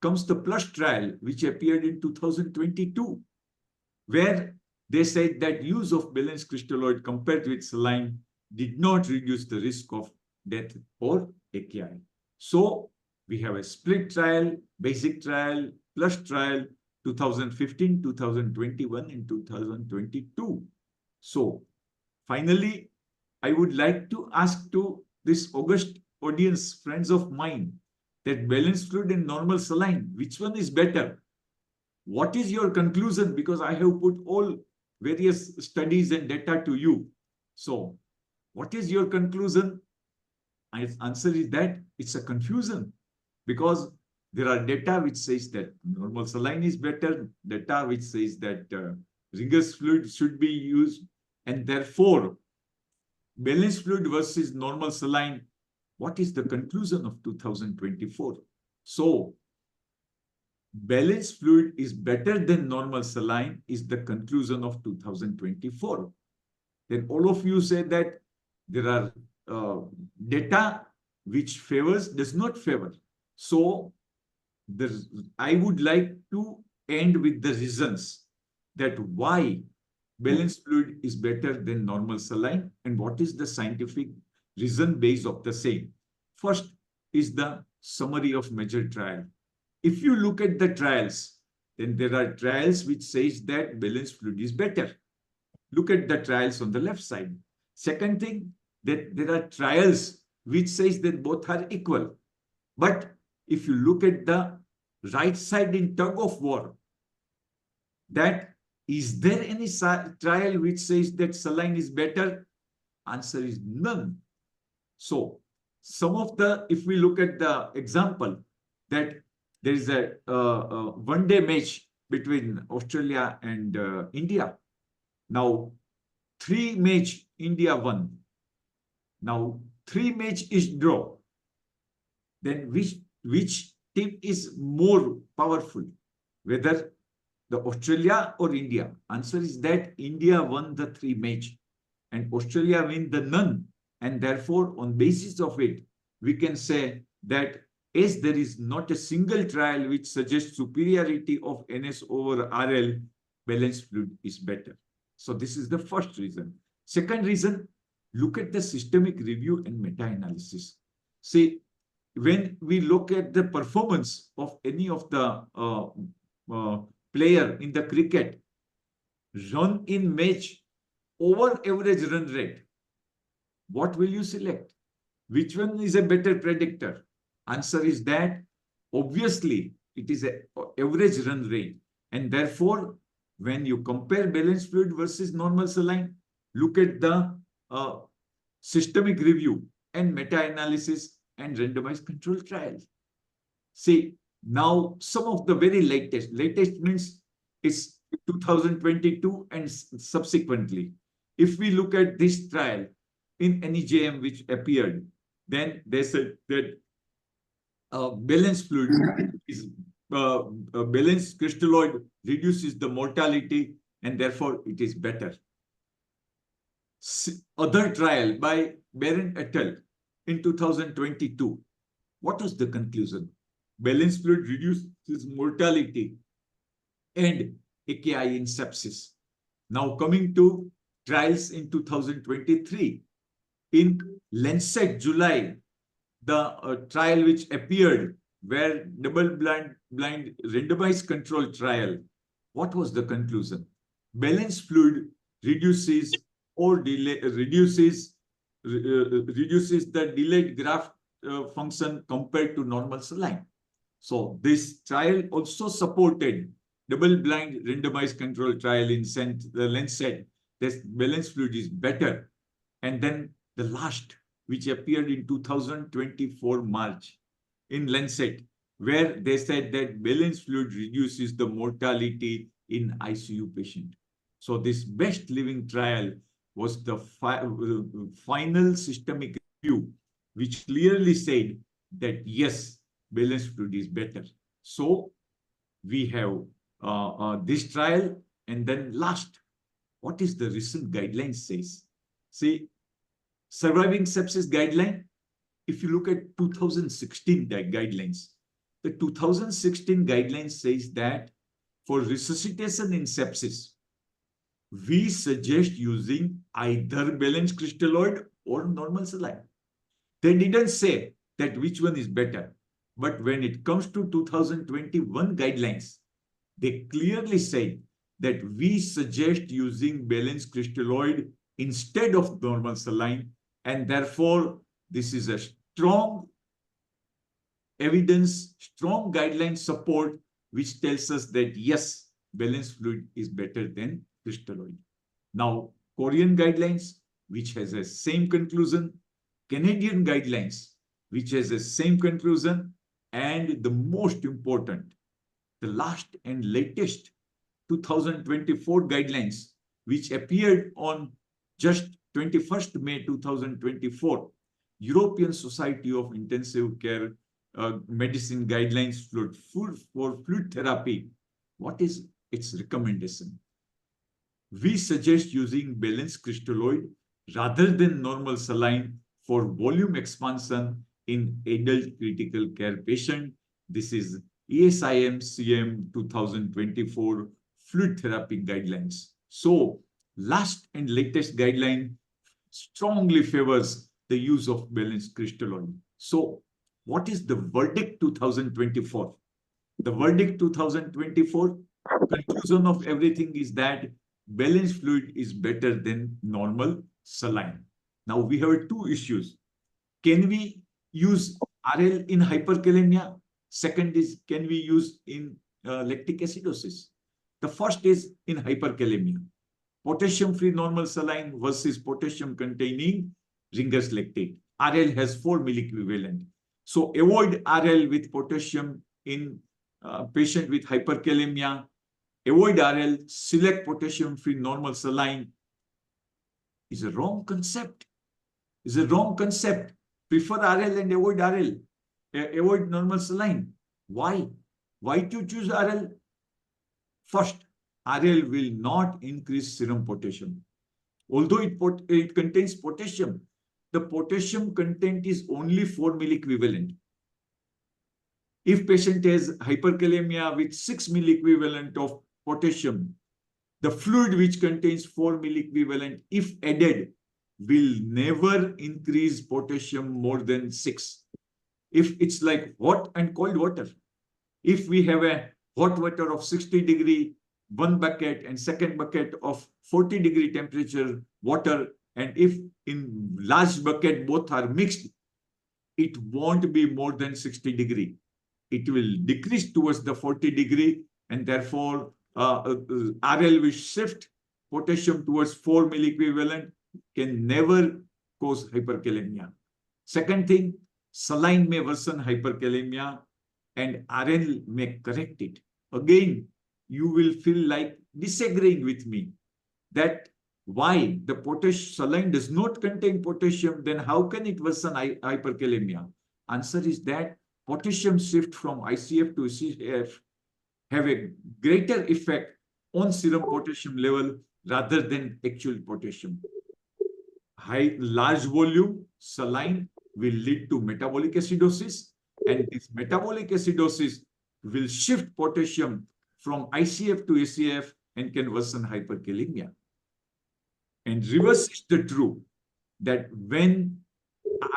comes the plus trial, which appeared in 2022, where they said that use of balanced crystalloid compared with saline did not reduce the risk of death or AKI. So we have a split trial, basic trial, plus trial, 2015, 2021, and 2022. So finally, I would like to ask to this august audience, friends of mine, that balanced fluid and normal saline, which one is better? What is your conclusion? Because I have put all various studies and data to you. So what is your conclusion? My answer is that it's a confusion, because there are data which says that normal saline is better, data which says that Ringer's fluid should be used, and therefore balanced fluid versus normal saline. What is the conclusion of 2024? So balanced fluid is better than normal saline is the conclusion of 2024. Then all of you say that there are data which favors, does not favor. So I would like to end with the reasons that why balanced fluid is better than normal saline and what is the scientific reason base of the same. First is the summary of major trial. If you look at the trials, then there are trials which says that balanced fluid is better. Look at the trials on the left side. Second thing, that there are trials which says that both are equal. But if you look at the right side in tug of war, that is there any trial which says that saline is better? Answer is none. So some of the, if we look at the example that there is a one-day match between Australia and India. Now 3 match India won. Now 3 match is draw. Then which team is more powerful? Whether the Australia or India? Answer is that India won the 3 match and Australia win the none. And therefore, on basis of it, we can say that as there is not a single trial which suggests superiority of NS over RL, balanced fluid is better. So this is the first reason. Second reason, look at the systemic review and meta-analysis. See, when we look at the performance of any of the player in the cricket, run in match over average run rate, what will you select? Which one is a better predictor? Answer is that obviously it is an average run rate. And therefore, when you compare balanced fluid versus normal saline, look at the systemic review and meta-analysis and randomized control trials. See, now some of the very latest means it's 2022 and subsequently. if we look at this trial in NEJM which appeared, then they said that balanced fluid is balanced crystalloid reduces the mortality and therefore it is better. Other trial by Baron et al. In 2022. What was the conclusion? Balanced fluid reduces mortality and AKI in sepsis. Now coming to trials in 2023. In Lancet July, the trial which appeared where double-blind randomized control trial, what was the conclusion? Balanced fluid reduces or reduces the delayed graft function compared to normal saline. So this trial also supported double-blind randomized control trial in Lancet. This balanced fluid is better. And then the last, which appeared in 2024 March in Lancet, where they said that balanced fluid reduces the mortality in ICU patient. So this best living trial was the final systemic review, which clearly said that yes, balanced fluid is better. So we have this trial, and then last, what is the recent guidelines says? See, surviving sepsis guideline, if you look at 2016 guidelines, the 2016 guidelines says that for resuscitation in sepsis, we suggest using either balanced crystalloid or normal saline. They didn't say that which one is better. But when it comes to 2021 guidelines, they clearly say that we suggest using balanced crystalloid instead of normal saline. And therefore, this is a strong evidence, strong guideline support, which tells us that yes, balanced fluid is better than crystalloid. Now, Korean guidelines, which has a same conclusion, Canadian guidelines, which has the same conclusion, and the most important, the last and latest 2024 guidelines, which appeared on just 21st May 2024, European Society of Intensive Care Medicine guidelines for fluid therapy. What is its recommendation? We suggest using balanced crystalloid rather than normal saline for volume expansion in adult critical care patient. This is IACM 2024 fluid therapy guidelines. So last and latest guideline strongly favors the use of balanced crystalloid. So what is the verdict 2024? The verdict 2024, conclusion of everything is that balanced fluid is better than normal saline. Now we have two issues. Can we use RL in hyperkalemia? Second is, can we use in lactic acidosis? The first is in hyperkalemia. Potassium-free normal saline versus potassium-containing Ringer's lactate. RL has 4 milliequivalent. So avoid RL with potassium in patient with hyperkalemia. Avoid RL, select potassium-free normal saline. Is a wrong concept. Is a wrong concept. Prefer RL and avoid RL. Avoid normal saline. Why? Why to choose RL? First, RL will not increase serum potassium. Although it contains potassium, the potassium content is only 4 milliequivalent. If patient has hyperkalemia with 6 milliequivalent of potassium, the fluid which contains 4 milliequivalent, if added, will never increase potassium more than 6. If it's like hot and cold water, if we have a hot water of 60 degree, one bucket, and second bucket of 40 degree temperature water, and if in large bucket both are mixed, it won't be more than 60 degree. It will decrease towards the 40 degree, and therefore RL will shift potassium towards 4 milliequivalent, can never cause hyperkalemia. Second thing, saline may worsen hyperkalemia and RL may correct it. Again, you will feel like disagreeing with me that Why? The saline does not contain potassium, then how can it worsen hyperkalemia? Answer is that potassium shift from ICF to CF have a greater effect on serum potassium level rather than actual potassium. Large volume saline will lead to metabolic acidosis, and this metabolic acidosis will shift potassium from ICF to ACF and can worsen hyperkalemia. And reverse is the true, that when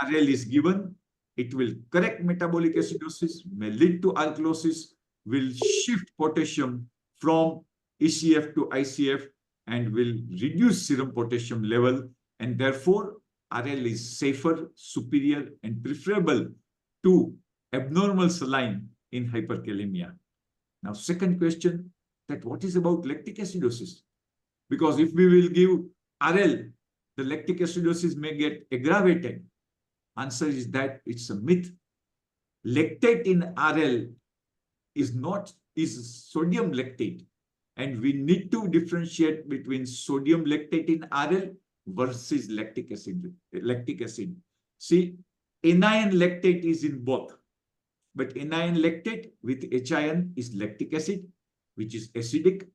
RL is given, it will correct metabolic acidosis, may lead to alkalosis, will shift potassium from ACF to ICF, and will reduce serum potassium level. And therefore, RL is safer, superior, and preferable to abnormal saline in hyperkalemia. Now, second question, that what is about lactic acidosis? Because if we will give RL, the lactic acidosis may get aggravated. Answer is that it's a myth. Lactate in RL is sodium lactate. And we need to differentiate between sodium lactate in RL versus lactic acid. See, anion lactate is in both. But anion lactate with HIN is lactic acid, which is acidic.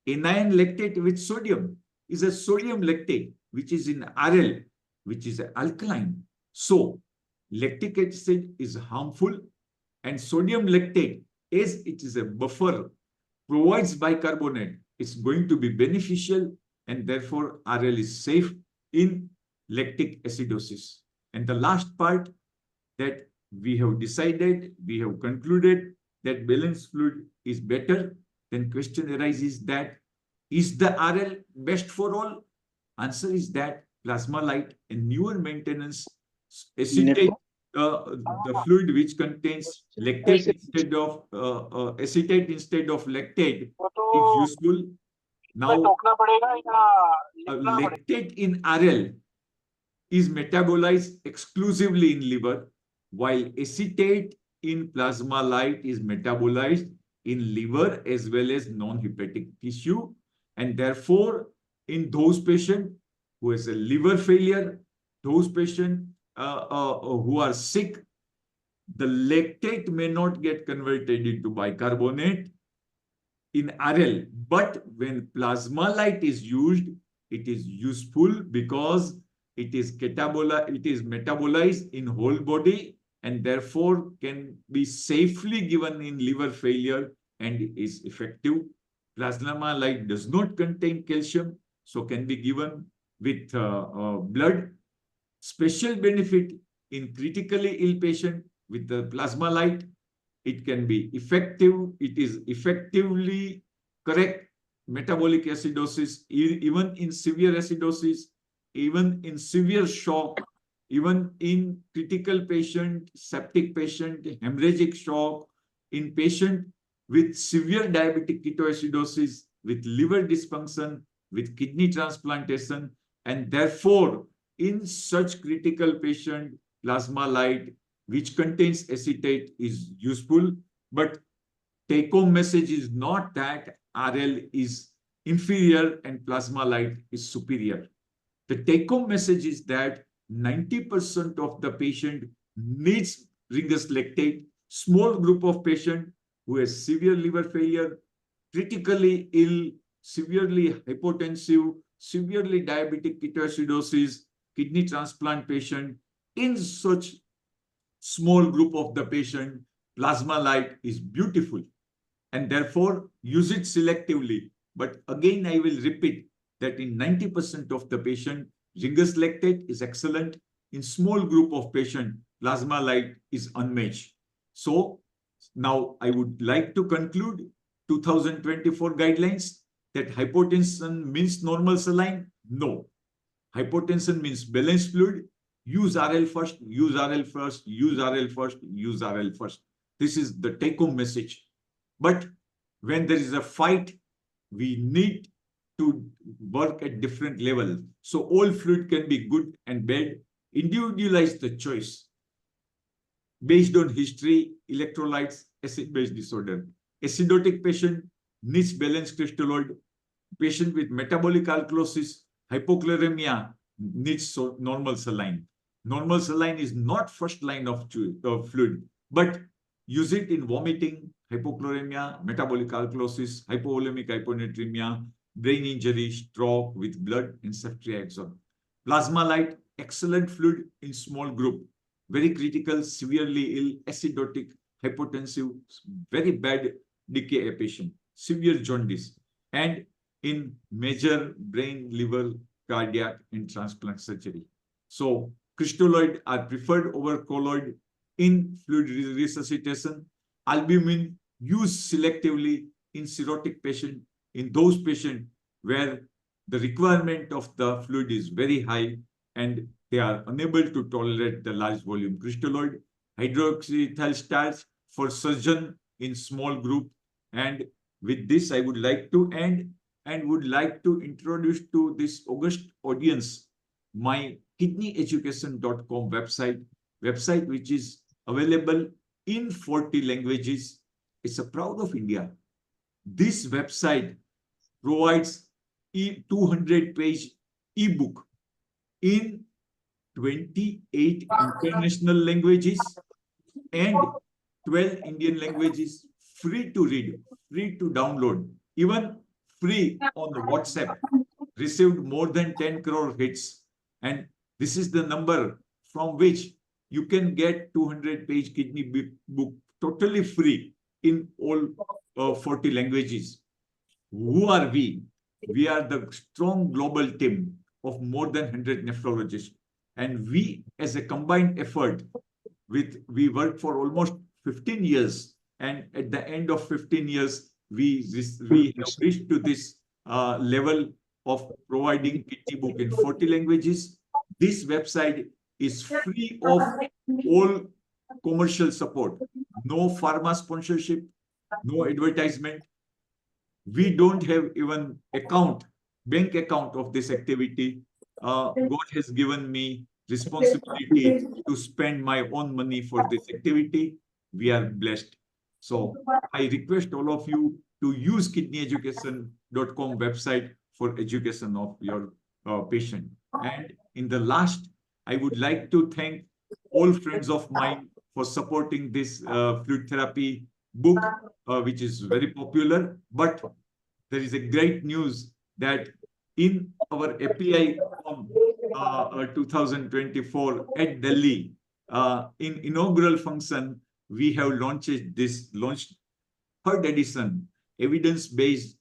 Anion lactate with sodium is a sodium lactate, which is in RL, which is alkaline. So, lactic acid is harmful, and sodium lactate, as it is a buffer, provides bicarbonate, it's going to be beneficial, and therefore RL is safe in lactic acidosis. And the last part, that we have decided, we have concluded that balanced fluid is better. Then question arises that, is the RL best for all? Answer is that plasma light and newer maintenance acetate, the fluid which contains lactate instead of acetate instead of lactate is useful. Now, lactate in RL is metabolized exclusively in liver, while acetate in plasma light is metabolized in liver as well as non-hepatic tissue. And therefore, in those patients who has a liver failure, those patients who are sick, the lactate may not get converted into bicarbonate in RL. But when plasma light is used, it is useful because it is metabolized in whole body and therefore can be safely given in liver failure and is effective. Plasma light does not contain calcium, so can be given with blood. Special benefit in critically ill patient with the plasma light, it can be effective. It is effectively correct metabolic acidosis, even in severe acidosis, even in severe shock, even in critical patient, septic patient, hemorrhagic shock, in patient with severe diabetic ketoacidosis, with liver dysfunction, with kidney transplantation, and therefore, in such critical patient, plasma light, which contains acetate, is useful. But take-home message is not that RL is inferior and plasma light is superior. The take-home message is that 90% of the patient needs ringus lactate. Small group of patient who has severe liver failure, critically ill, severely hypotensive, severely diabetic ketoacidosis, kidney transplant patient, in such small group of the patient, plasma light is beautiful, and therefore use it selectively. But again, I will repeat that in 90% of the patient, ringus lactate is excellent. In small group of patient, plasma light is unmatched. So now I would like to conclude 2024 guidelines that hypotension means normal saline. No. Hypotension means balanced fluid. Use RL first, use RL first, use RL first, use RL first. This is the take-home message. But when there is a fight, we need to work at different levels. So all fluid can be good and bad. Individualize the choice based on history, electrolytes, acid-base disorder. Acidotic patient needs balanced crystalloid. Patient with metabolic alkalosis hypochloremia needs normal saline. Normal saline is not first line of fluid, but use it in vomiting, hypochloremia, metabolic alkalosis, hypovolemic hyponatremia, brain injury, stroke with blood, and ceftriaxone. Plasma light, excellent fluid in small group, very critical, severely ill, acidotic, hypotensive, very bad decay patient, severe jaundice, and in major brain, liver, cardiac, and transplant surgery. So crystalloid are preferred over colloid in fluid resuscitation. Albumin used selectively in cirrhotic patient, in those patients where the requirement of the fluid is very high and they are unable to tolerate the large volume crystalloid. Hydroxyethyl starch for surgeon in small group. And with this, I would like to end and would like to introduce to this august audience my kidneyeducation.com website which is available in 40 languages. It's a proud of India. This website provides 200-page ebook in 28 international languages and 12 Indian languages, free to read, free to download, even free on the WhatsApp. Received more than 10 crore hits. And this is the number from which you can get 200-page kidney book totally free in all 40 languages. Who are we? We are the strong global team of more than 100 nephrologists. And we, as a combined effort, we worked for almost 15 years. And at the end of 15 years, we have reached to this level of providing kidney book in 40 languages. This website is free of all commercial support, no pharma sponsorship, no advertisement. We don't have even bank account of this activity. God has given me responsibility to spend my own money for this activity. We are blessed. So I request all of you to use kidneyeducation.com website for education of your patient. And in the last, I would like to thank all friends of mine for supporting this fluid therapy book, which is very popular. But there is a great news that in our API 2024 at Delhi, in inaugural function, we have launched third edition, evidence-based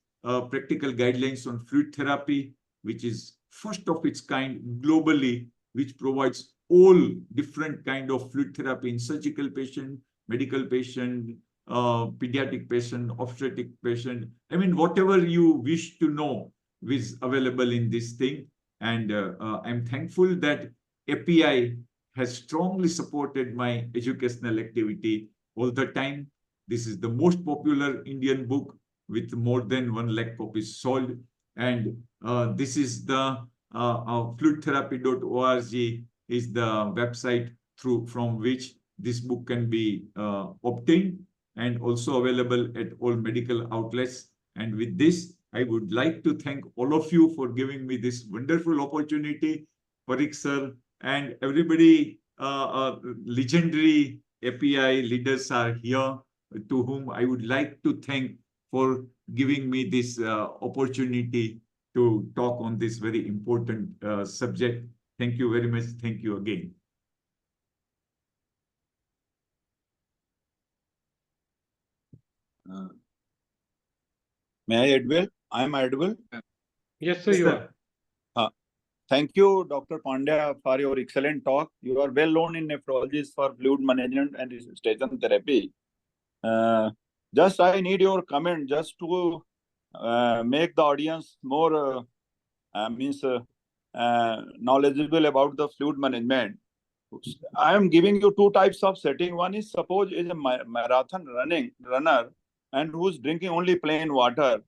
practical guidelines on fluid therapy, which is first of its kind globally, which provides all different kind of fluid therapy in surgical patient, medical patient, pediatric patient, obstetric patient. I mean, whatever you wish to know is available in this thing. And I'm thankful that API has strongly supported my educational activity all the time. This is the most popular Indian book with more than 1 lakh copies sold. And this is the fluidtherapy.org is the website from which this book can be obtained and also available at all medical outlets. And with this, I would like to thank all of you for giving me this wonderful opportunity. Parik sir and everybody, legendary API leaders are here, to whom I would like to thank for giving me this opportunity to talk on this very important subject. Thank you very much. Thank you again. May I advil? I am advil. Yes, sir, you are. Thank you, Dr. Pandya, for your excellent talk. You are well known in nephrology for fluid management and resuscitation therapy. Just I need your comment just to make the audience more knowledgeable about the fluid management. I am giving you two types of setting. One is, suppose is a marathon runner and who's drinking only plain water,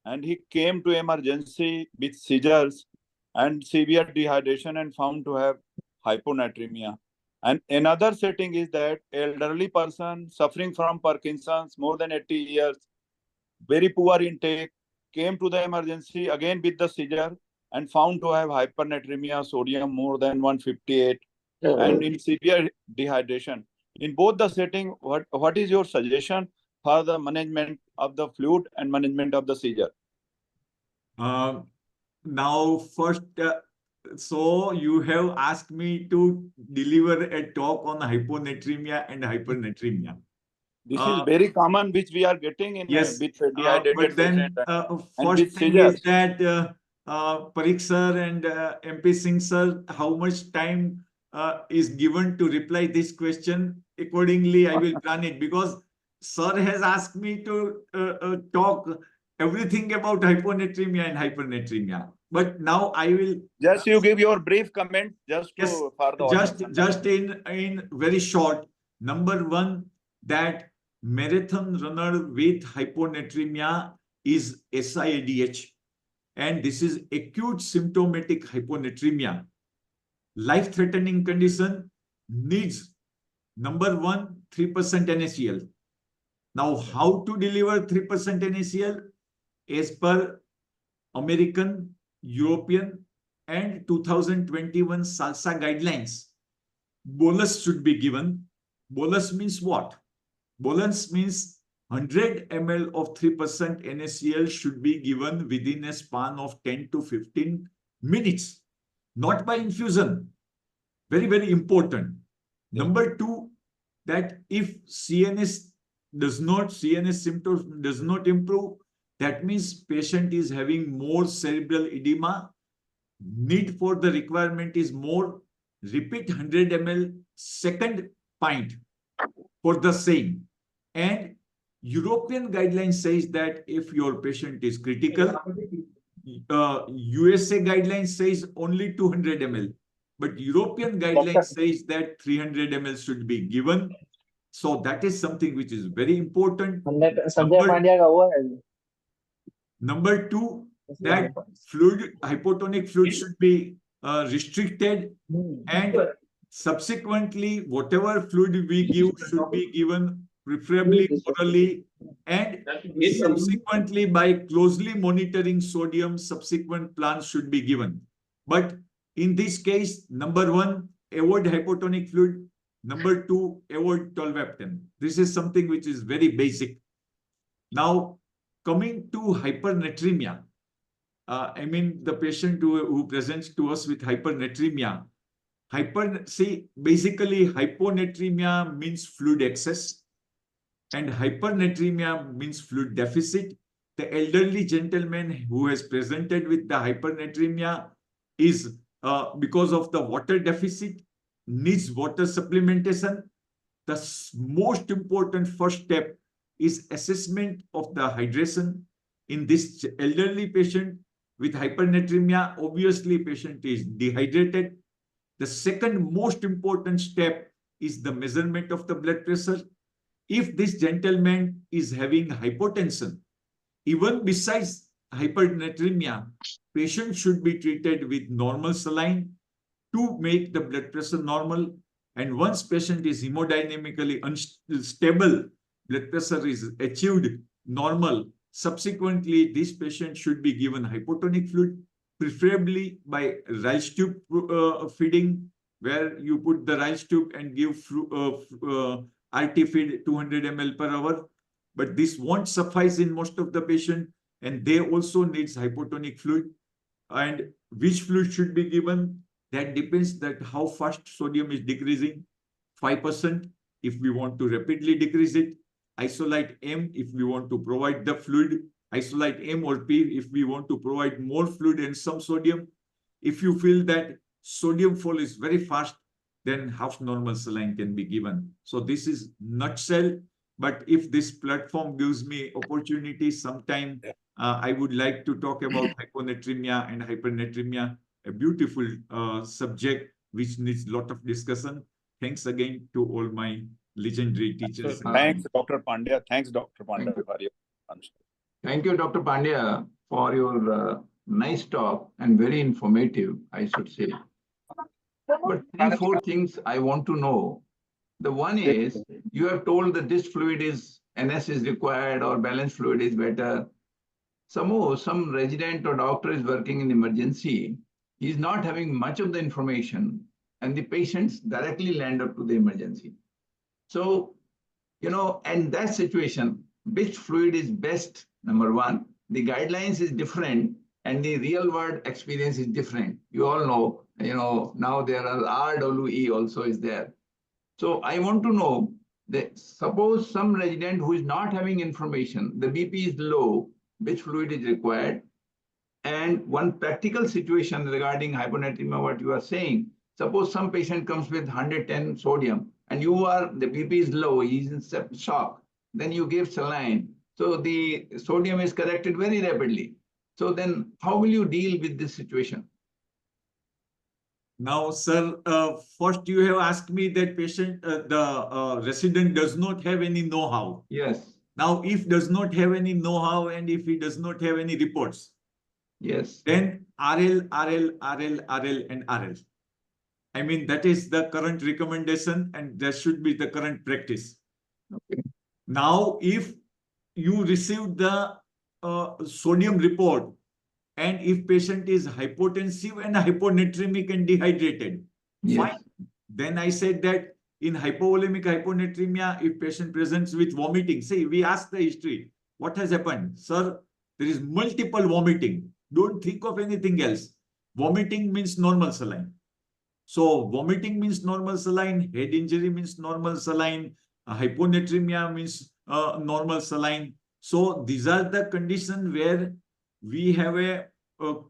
and he came to emergency with seizures and severe dehydration and found to have hyponatremia. And another setting is that elderly person suffering from Parkinson's, more than 80 years, very poor intake, came to the emergency again with the seizure, and found to have hypernatremia, sodium more than 158, and in severe dehydration. In both the setting, what is your suggestion for the management of the fluid and management of the seizure? Now, first, so you have asked me to deliver a talk on hyponatremia and hypernatremia. This is very common, which we are getting in Yes, with dehydrated but then patient first with thing is seizures. that Parikh sir and MP Singh sir, how much time is given to reply this question? Accordingly, I will plan it, because sir has asked me to talk everything about hyponatremia and hypernatremia. But now I will just you give your brief comment just to yes, for the audience. just in very short. Number one, that marathon runner with hyponatremia is SIADH, and this is acute symptomatic hyponatremia. Life-threatening condition, needs number one, 3% NaCl. Now, how to deliver 3% NaCl? As per American, European, and 2021 SALSA guidelines, bolus should be given. Bolus means what? Bolus means 100 ml of 3% NaCl should be given within a span of 10 to 15 minutes, not by infusion. Very, very important. Yeah. Number two, that if CNS symptoms does not improve, that means patient is having more cerebral edema. Need for the requirement is more. Repeat 100 ml second pint for the same. And European guidelines says that if your patient is critical, USA guidelines says only 200 ml, but European guidelines says that 300 ml should be given. So that is something which is very important. Number two, that hypotonic fluid should be restricted, and subsequently whatever fluid we give should be given preferably orally, and subsequently by closely monitoring sodium, subsequent plans should be given. But in this case, number one, avoid hypotonic fluid. Number two, avoid tolvaptan. This is something which is very basic. Now, coming to hypernatremia, I mean the patient who presents to us with hypernatremia. Basically hyponatremia means fluid excess and hypernatremia means fluid deficit. The elderly gentleman who has presented with the hypernatremia is because of the water deficit, needs water supplementation. The most important first step is assessment of the hydration. In this elderly patient with hypernatremia, obviously patient is dehydrated. The second most important step is the measurement of the blood pressure. If this gentleman is having hypotension, even besides hypernatremia, patient should be treated with normal saline to make the blood pressure normal. And once patient is hemodynamically unstable, blood pressure is achieved normal, subsequently this patient should be given hypotonic fluid, preferably by rice tube feeding, where you put the rice tube and give RT feed 200 ml per hour. But this won't suffice in most of the patient, and they also needs hypotonic fluid. And which fluid should be given? That depends that how fast sodium is decreasing. 5% if we want to rapidly decrease it. Isolate M if we want to provide the fluid. Isolate M or P if we want to provide more fluid and some sodium. If you feel that sodium fall is very fast, then half normal saline can be given. So this is nutshell. But if this platform gives me opportunity sometime, I would like to talk about hyponatremia and hypernatremia, a beautiful subject which needs a lot of discussion. Thanks again to all my legendary teachers. Thanks, Dr. Pandya. Thanks, Dr. Pandya, for your answer. Thank you, Dr. Pandya, for your nice talk and very informative, I should say. But 3-4 things I want to know. The one is, you have told that this fluid is, NS is required or balanced fluid is better. some resident or doctor is working in emergency, he's not having much of the information, and the patients directly land up to the emergency. So, in that situation, which fluid is best? Number one, the guidelines is different and the real world experience is different. You all know, now there are RWE also is there. So I want to know that suppose some resident who is not having information, the BP is low, which fluid is required? And one practical situation regarding hyponatremia, what you are saying, suppose some patient comes with 110 sodium and the BP is low, he's in shock, then you give saline. So the sodium is corrected very rapidly. So then how will you deal with this situation? Now, sir, first you have asked me that the resident does not have any know-how. Yes. Now, if does not have any know-how and if he does not have any reports, yes, then RL, and RL. I mean, that is the current recommendation and that should be the current practice. Okay. Now, if you receive the sodium report and if patient is hypotensive and hyponatremic and dehydrated, yes, fine. Then I said that in hypovolemic hyponatremia, if patient presents with vomiting, say we ask the history, what has happened? Sir, there is multiple vomiting. Don't think of anything else. Vomiting means normal saline. So vomiting means normal saline, head injury means normal saline, hyponatremia means normal saline. So these are the conditions where we have a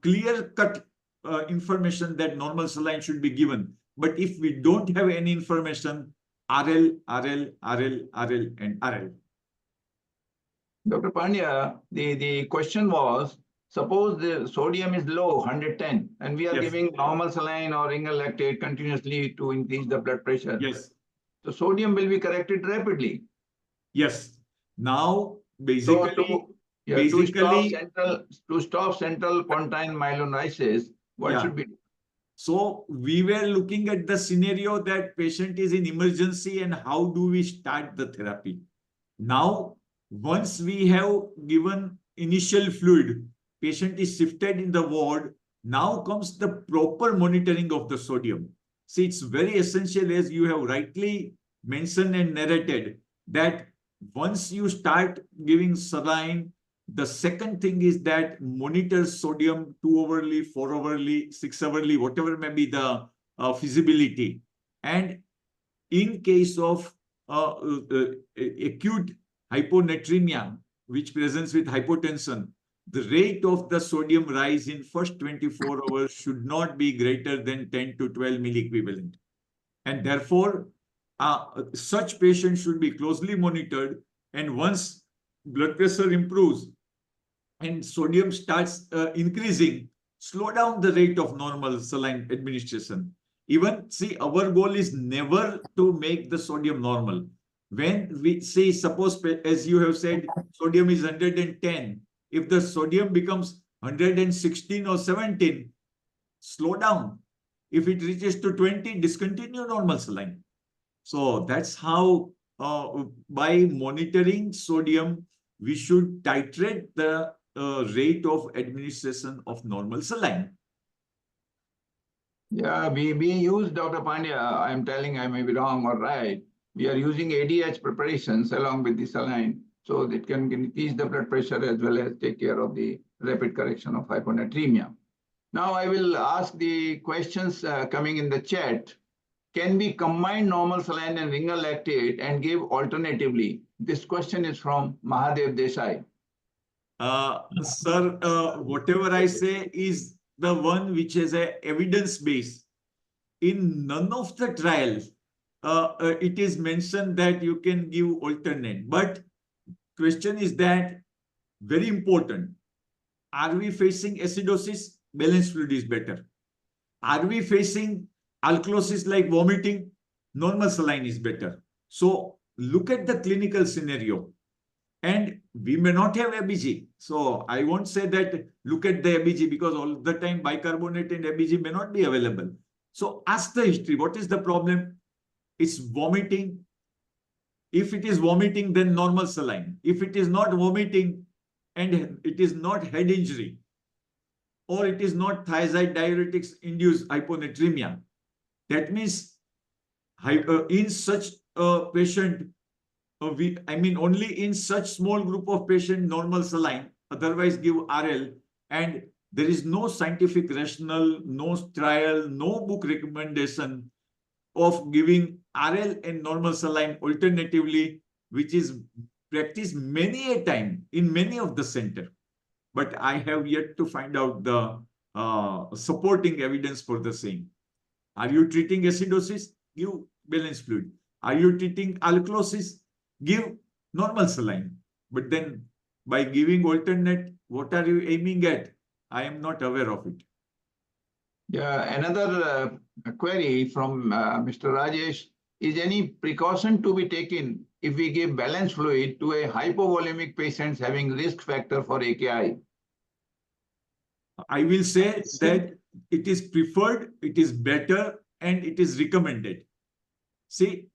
clear-cut information that normal saline should be given. But if we don't have any information, RL, and RL. Dr. Pandya, the question was, suppose the sodium is low, 110, and we are Yes. giving normal saline or ringer lactate continuously to increase the blood pressure. Yes. So sodium will be corrected rapidly. Yes. Now, basically, to stop central pontine myelonesis, what should be done? So we were looking at the scenario that patient is in emergency and how do we start the therapy. Now, once we have given initial fluid, patient is shifted in the ward. Now comes the proper monitoring of the sodium. See, it's very essential, as you have rightly mentioned and narrated, that once you start giving saline, the second thing is that monitor sodium 2 hourly, 4 hourly, 6 hourly, whatever may be the feasibility. And in case of acute hyponatremia, which presents with hypotension, the rate of the sodium rise in first 24 hours should not be greater than 10 to 12 milliequivalent. And therefore, such patients should be closely monitored. And once blood pressure improves and sodium starts increasing, slow down the rate of normal saline administration. Even, see, our goal is never to make the sodium normal. When we say, suppose, as you have said, sodium is 110. If the sodium becomes 116 or 17, slow down. If it reaches to 20, discontinue normal saline. So that's how, by monitoring sodium, we should titrate the rate of administration of normal saline. Yeah, we use, Dr. Pandya, I'm telling I may be wrong or right, we are using ADH preparations along with the saline, so that can increase the blood pressure as well as take care of the rapid correction of hyponatremia. Now I will ask the questions coming in the chat. Can we combine normal saline and ringer lactate and give alternatively? This question is from Mahadev Desai. Sir, whatever I say is the one which has an evidence base. In none of the trials, it is mentioned that you can give alternate. But question is that, very important, are we facing acidosis? Balanced fluid is better. Are we facing alkalosis like vomiting? Normal saline is better. So look at the clinical scenario. And we may not have ABG. So I won't say that look at the ABG, because all the time bicarbonate and ABG may not be available. So ask the history. What is the problem? It's vomiting. If it is vomiting, then normal saline. If it is not vomiting and it is not head injury, or it is not thiazide diuretics induced hyponatremia. That means in such a patient, only in such small group of patient normal saline, otherwise give RL, and there is no scientific rationale, no trial, no book recommendation of giving RL and normal saline alternatively, which is practiced many a time in many of the center. But I have yet to find out the supporting evidence for the same. Are you treating acidosis? Give balanced fluid. Are you treating alkalosis? Give normal saline. But then by giving alternate, what are you aiming at? I am not aware of it. Yeah, another query from Mr. Rajesh. Is any precaution to be taken if we give balanced fluid to a hypovolemic patients having risk factor for AKI? I will say that it is preferred, it is better, and it is recommended. See,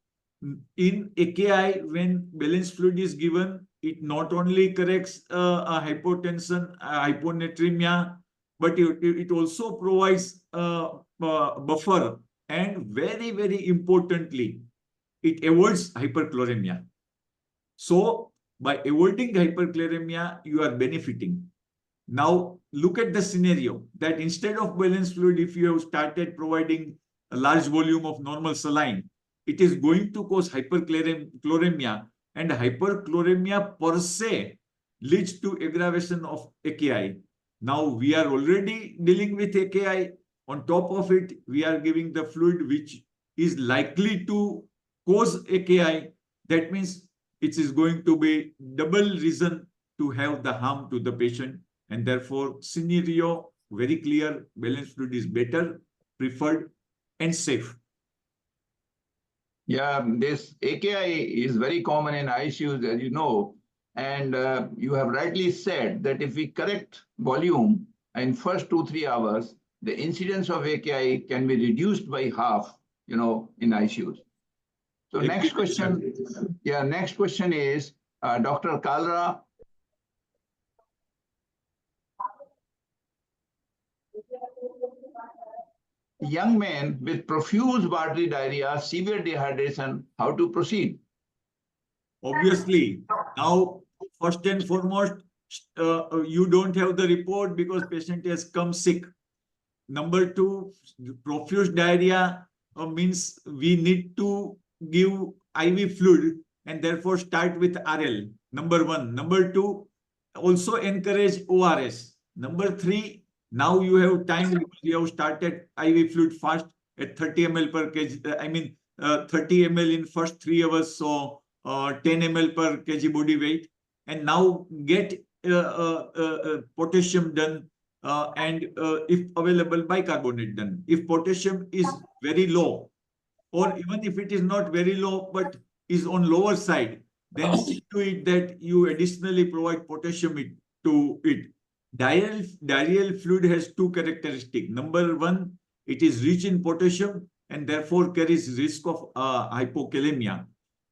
in AKI, when balanced fluid is given, it not only corrects a hypotension, hyponatremia, but it also provides a buffer, and very, very importantly, it avoids hyperchloremia. So, by avoiding hyperchloremia, you are benefiting. Now, look at the scenario that instead of balanced fluid, if you have started providing a large volume of normal saline, it is going to cause hyperchloremia, and hyperchloremia per se leads to aggravation of AKI. Now, we are already dealing with AKI. On top of it, we are giving the fluid which is likely to cause AKI. That means it is going to be double reason to have the harm to the patient. And therefore, scenario very clear, balanced fluid is better, preferred, and safe. Yeah, this AKI is very common in ICUs, as you know, and you have rightly said that if we correct volume in first 2-3 hours, the incidence of AKI can be reduced by half, in ICUs. So next question is Dr. Kalra. Young men with profuse watery diarrhea, severe dehydration, how to proceed? Obviously, now, first and foremost, you don't have the report because patient has come sick. Number two, profuse diarrhea means we need to give IV fluid and therefore start with RL. Number one. Number two, also encourage ORS. Number three, now you have time because you have started IV fluid fast at 30 ml per kg. 30 ml in first 3 hours, so 10 ml per kg body weight. And now get potassium done and if available bicarbonate done. If potassium is very low, or even if it is not very low but is on lower side, then see to it that you additionally provide potassium to it. Diarrheal fluid has two characteristics. Number one, it is rich in potassium and therefore carries risk of hypokalemia.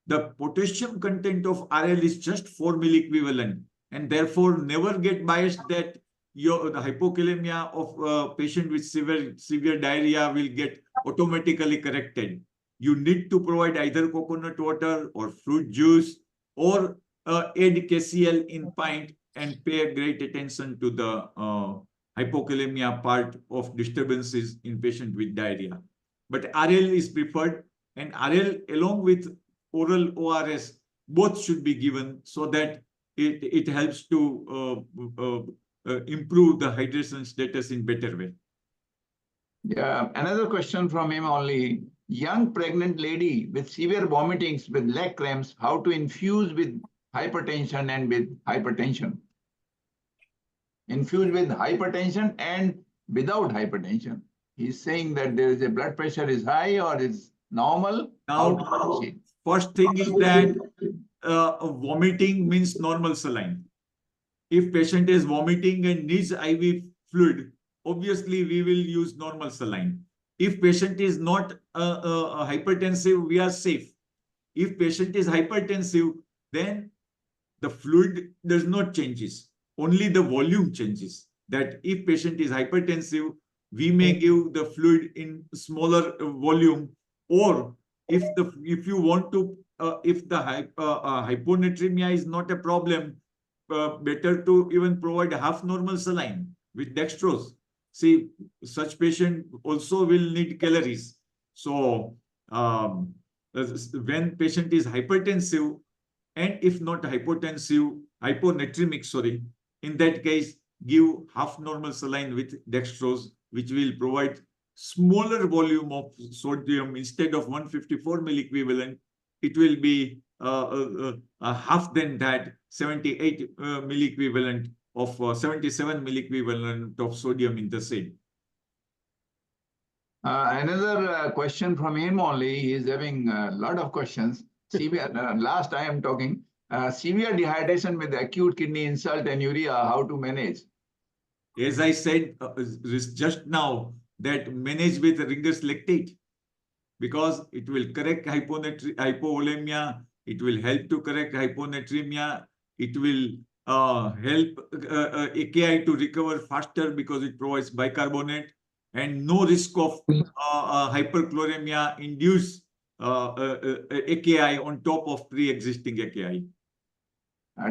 The potassium content of RL is just 4 milliequivalent, and therefore never get biased that the hypokalemia of patient with severe diarrhea will get automatically corrected. You need to provide either coconut water or fruit juice or add KCl in pint and pay great attention to the hypokalemia part of disturbances in patient with diarrhea. But RL is preferred, and RL along with oral ORS both should be given so that it helps to improve the hydration status in better way. Yeah, another question from him only. Young pregnant lady with severe vomitings with leg cramps, how to infuse with hypertension and with hypertension? Infuse with hypertension and without hypertension. He's saying that there is a blood pressure is high or is normal. Now, first thing is that vomiting means normal saline. If patient is vomiting and needs IV fluid, obviously we will use normal saline. If patient is not hypertensive, we are safe. If patient is hypertensive, then the fluid does not changes. only the volume changes. That if patient is hypertensive, we may give the fluid in smaller volume, or if you want to, if the hyponatremia is not a problem, better to even provide half normal saline with dextrose. See, such patient also will need calories. So when patient is hypertensive, and if not hypotensive, hyponatremic, sorry, in that case, give half normal saline with dextrose, which will provide smaller volume of sodium. Instead of 154 milliequivalent, it will be half than that, 78 milliequivalent of 77 milliequivalent of sodium in the same. Another question from him only. He is having a lot of questions. Severe, last I am talking, severe dehydration with acute kidney insult and urea, how to manage? As I said just now, that manage with Ringer's lactate, because it will correct hypovolemia, it will help to correct hyponatremia, it will help AKI to recover faster because it provides bicarbonate, and no risk of hyperchloremia induce AKI on top of pre-existing AKI.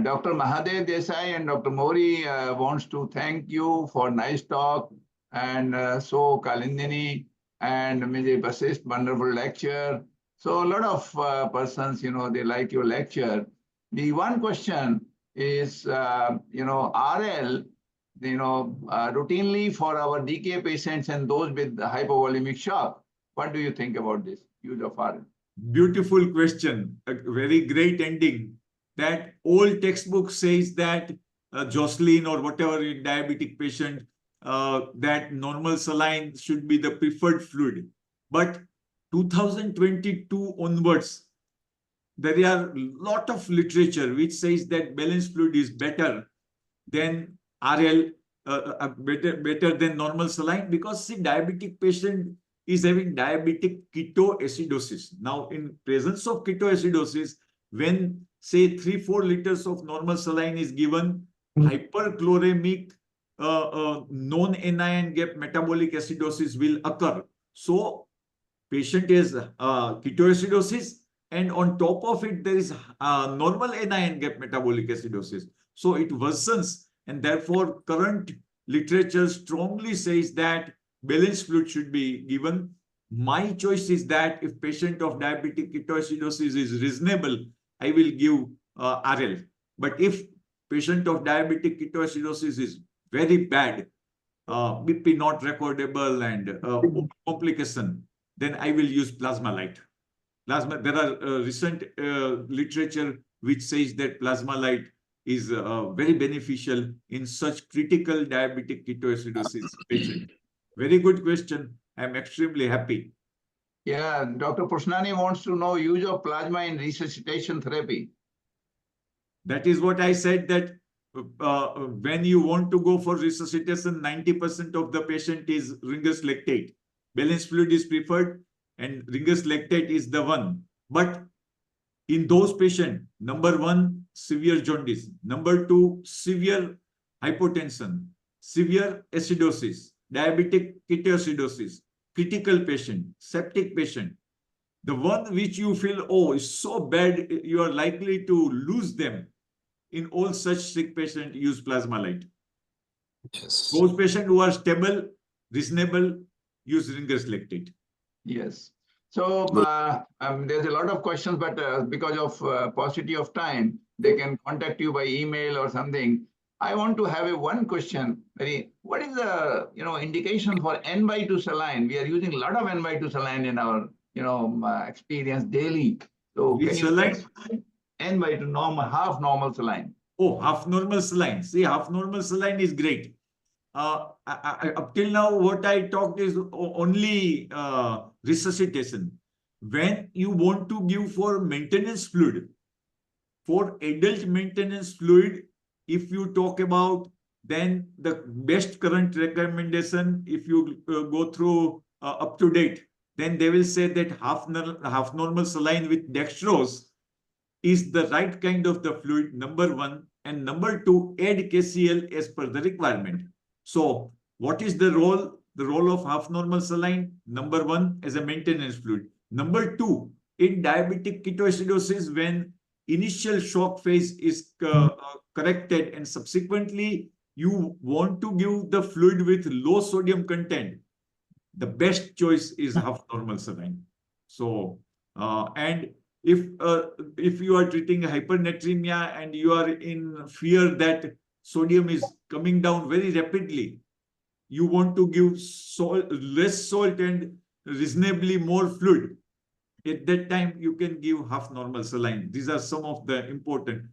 Dr. Mahadev Desai and Dr. Mori wants to thank you for nice talk, and so Kalindini and Ms. Basist, wonderful lecture. So a lot of persons, they like your lecture. The one question is, RL, routinely for our DK patients and those with hypovolemic shock. What do you think about this use of RL? Beautiful question. A very great ending. That old textbook says that Jocelyn or whatever in diabetic patient, that normal saline should be the preferred fluid. But 2022 onwards, there are a lot of literature which says that balanced fluid is better than RL, better than normal saline, because see, diabetic patient is having diabetic ketoacidosis. Now, in presence of ketoacidosis, when say 3-4 liters of normal saline is given, hyperchloremic non-anion gap metabolic acidosis will occur. So patient is ketoacidosis, and on top of it there is normal anion gap metabolic acidosis. So it worsens, and therefore current literature strongly says that balanced fluid should be given. My choice is that if patient of diabetic ketoacidosis is reasonable, I will give RL. But if patient of diabetic ketoacidosis is very bad, BP not recordable and complication, then I will use Plasma-Lite. There are recent literature which says that Plasma-Lite is very beneficial in such critical diabetic ketoacidosis patient. Very good question. I'm extremely happy. Yeah, Dr. Pursnani wants to know use of plasma in resuscitation therapy. That is what I said, that when you want to go for resuscitation, 90% of the patient is Ringer's lactate. Balanced fluid is preferred, and Ringer's lactate is the one. But in those patients, number one, severe jaundice. Number two, severe hypotension, severe acidosis, diabetic ketoacidosis, critical patient, septic patient. The one which you feel, oh, is so bad, you are likely to lose them. In all such sick patients, use Plasma-Lite. Yes. Those patients who are stable, reasonable, use Ringer's lactate. Yes. So there's a lot of questions, but because of paucity of time, they can contact you by email or something. I want to have one question. What is the indication for N/2 saline? We are using a lot of N/2 saline in our experience daily. So which saline? N/2 normal, half normal saline. Oh, half normal saline. See, half normal saline is great. Up till now, what I talked is only resuscitation. When you want to give for maintenance fluid, for adult maintenance fluid, if you talk about, then the best current recommendation, if you go through up to date, then they will say that half normal saline with dextrose is the right kind of the fluid, number one. And and number 2, add KCl as per the requirement. So what is the role? The role of half normal saline, number 1, as a maintenance fluid. Number 2, in diabetic ketoacidosis, when initial shock phase is corrected and subsequently you want to give the fluid with low sodium content, the best choice is half normal saline. So, and if you are treating hypernatremia and you are in fear that sodium is coming down very rapidly, you want to give less salt and reasonably more fluid. At that time, you can give half normal saline. These are some of the important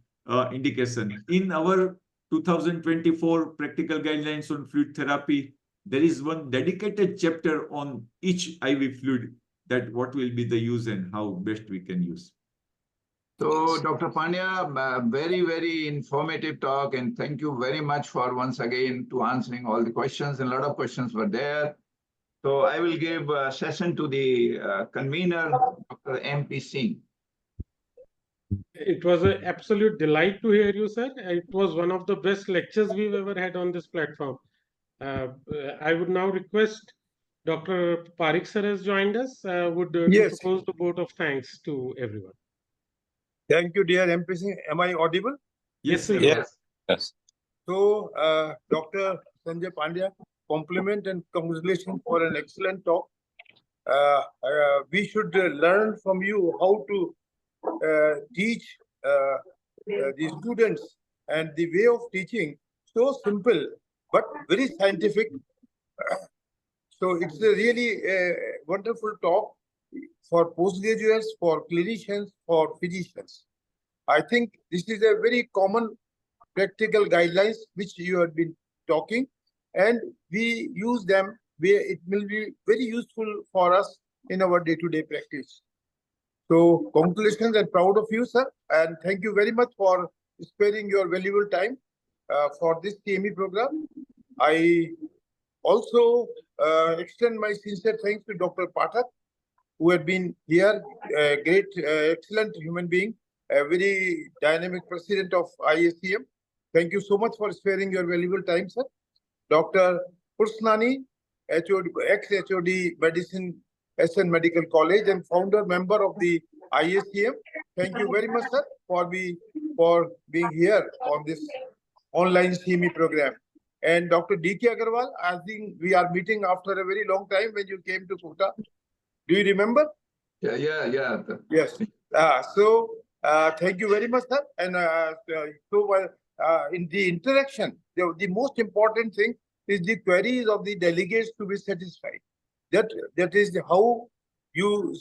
indications. In our 2024 practical guidelines on fluid therapy, there is one dedicated chapter on each IV fluid, that what will be the use and how best we can use. So, Dr. Pandya, very, very informative talk, and thank you very much for once again to answering all the questions. And a lot of questions were there. So I will give a session to the convener, Dr. M P Singh. It was an absolute delight to hear you, sir. It was one of the best lectures we've ever had on this platform. I would now request Dr. Parikh sir has joined us. Would Yes. propose the vote of thanks to everyone. Thank you, dear MP Singh. Am I audible? Yes, sir. Yes. Yes. So, Dr. Sanjay Pandya, compliment and congratulations for an excellent talk. We should learn from you how to teach the students, and the way of teaching so simple but very scientific. So it's a really wonderful talk for postgraduates, for clinicians, for physicians. I think this is a very common practical guidelines which you have been talking, and we use them where it will be very useful for us in our day-to-day practice. So congratulations and proud of you, sir, and thank you very much for sparing your valuable time for this CME program. I also extend my sincere thanks to Dr. Pathak, who had been here, a great, excellent human being, a very dynamic president of IACM. Thank you so much for sparing your valuable time, sir. Dr. Pursnani, ex-HOD Medicine, SN Medical College, and founder member of the IACM. Thank you very much, sir, for being here on this online CME program. And Dr. D.K. Agarwal, I think we are meeting after a very long time when you came to Kota. Do you remember? Yeah. Yes. So thank you very much, sir. And in the interaction, the most important thing is the queries of the delegates to be satisfied. That is how you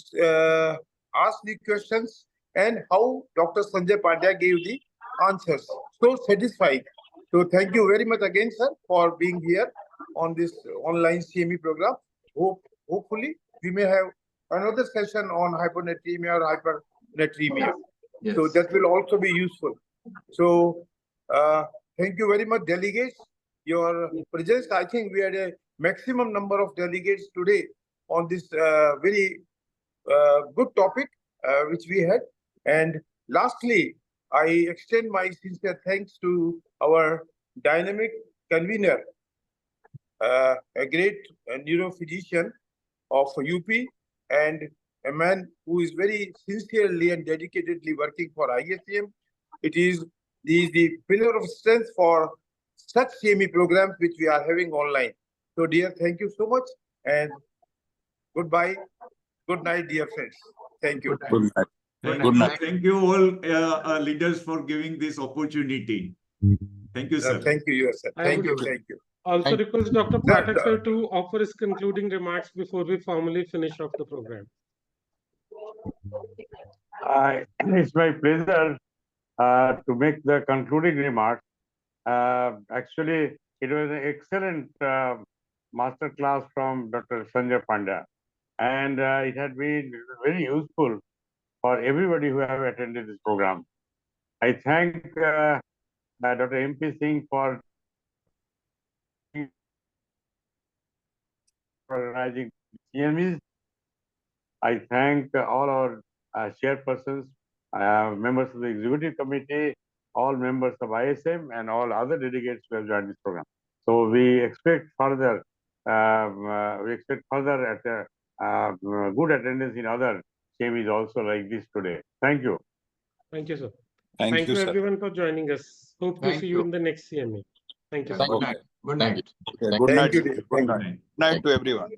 ask the questions and how Dr. Sanjay Pandya gave the answers. So satisfied. So thank you very much again, sir, for being here on this online CME program. Hopefully, we may have another session on hyponatremia or hypernatremia. Yes. So that will also be useful. So thank you very much, delegates. Your presence, I think we had a maximum number of delegates today on this very good topic which we had. And lastly, I extend my sincere thanks to our dynamic convener, a great neurophysician of UP, and a man who is very sincerely and dedicatedly working for IACM. It is the pillar of strength for such CME programs which we are having online. So, dear, thank you so much, and goodbye. Good night, dear friends. Thank you. Good night. Good night. Thank you all leaders for giving this opportunity. Thank you, sir. Thank you, sir. Thank you. Thank you. Also request Dr. Pathak sir to offer his concluding remarks before we formally finish off the program. It's my pleasure to make the concluding remarks. Actually, it was an excellent master class from Dr. Sanjay Pandya, and it had been very useful for everybody who have attended this program. I thank Dr. M P Singh for organizing CMEs. I thank all our chairpersons, members of the executive committee, all members of ISM and all other delegates who have joined this program. So we expect further at good attendance in other CMEs also like this today. Thank you. Thank you, sir. Thank you, sir. everyone for joining us. Hope to Thank see you you. in the next CME. Thank you. Good night. Good night. Okay, good night. Thank you. Good night to everyone.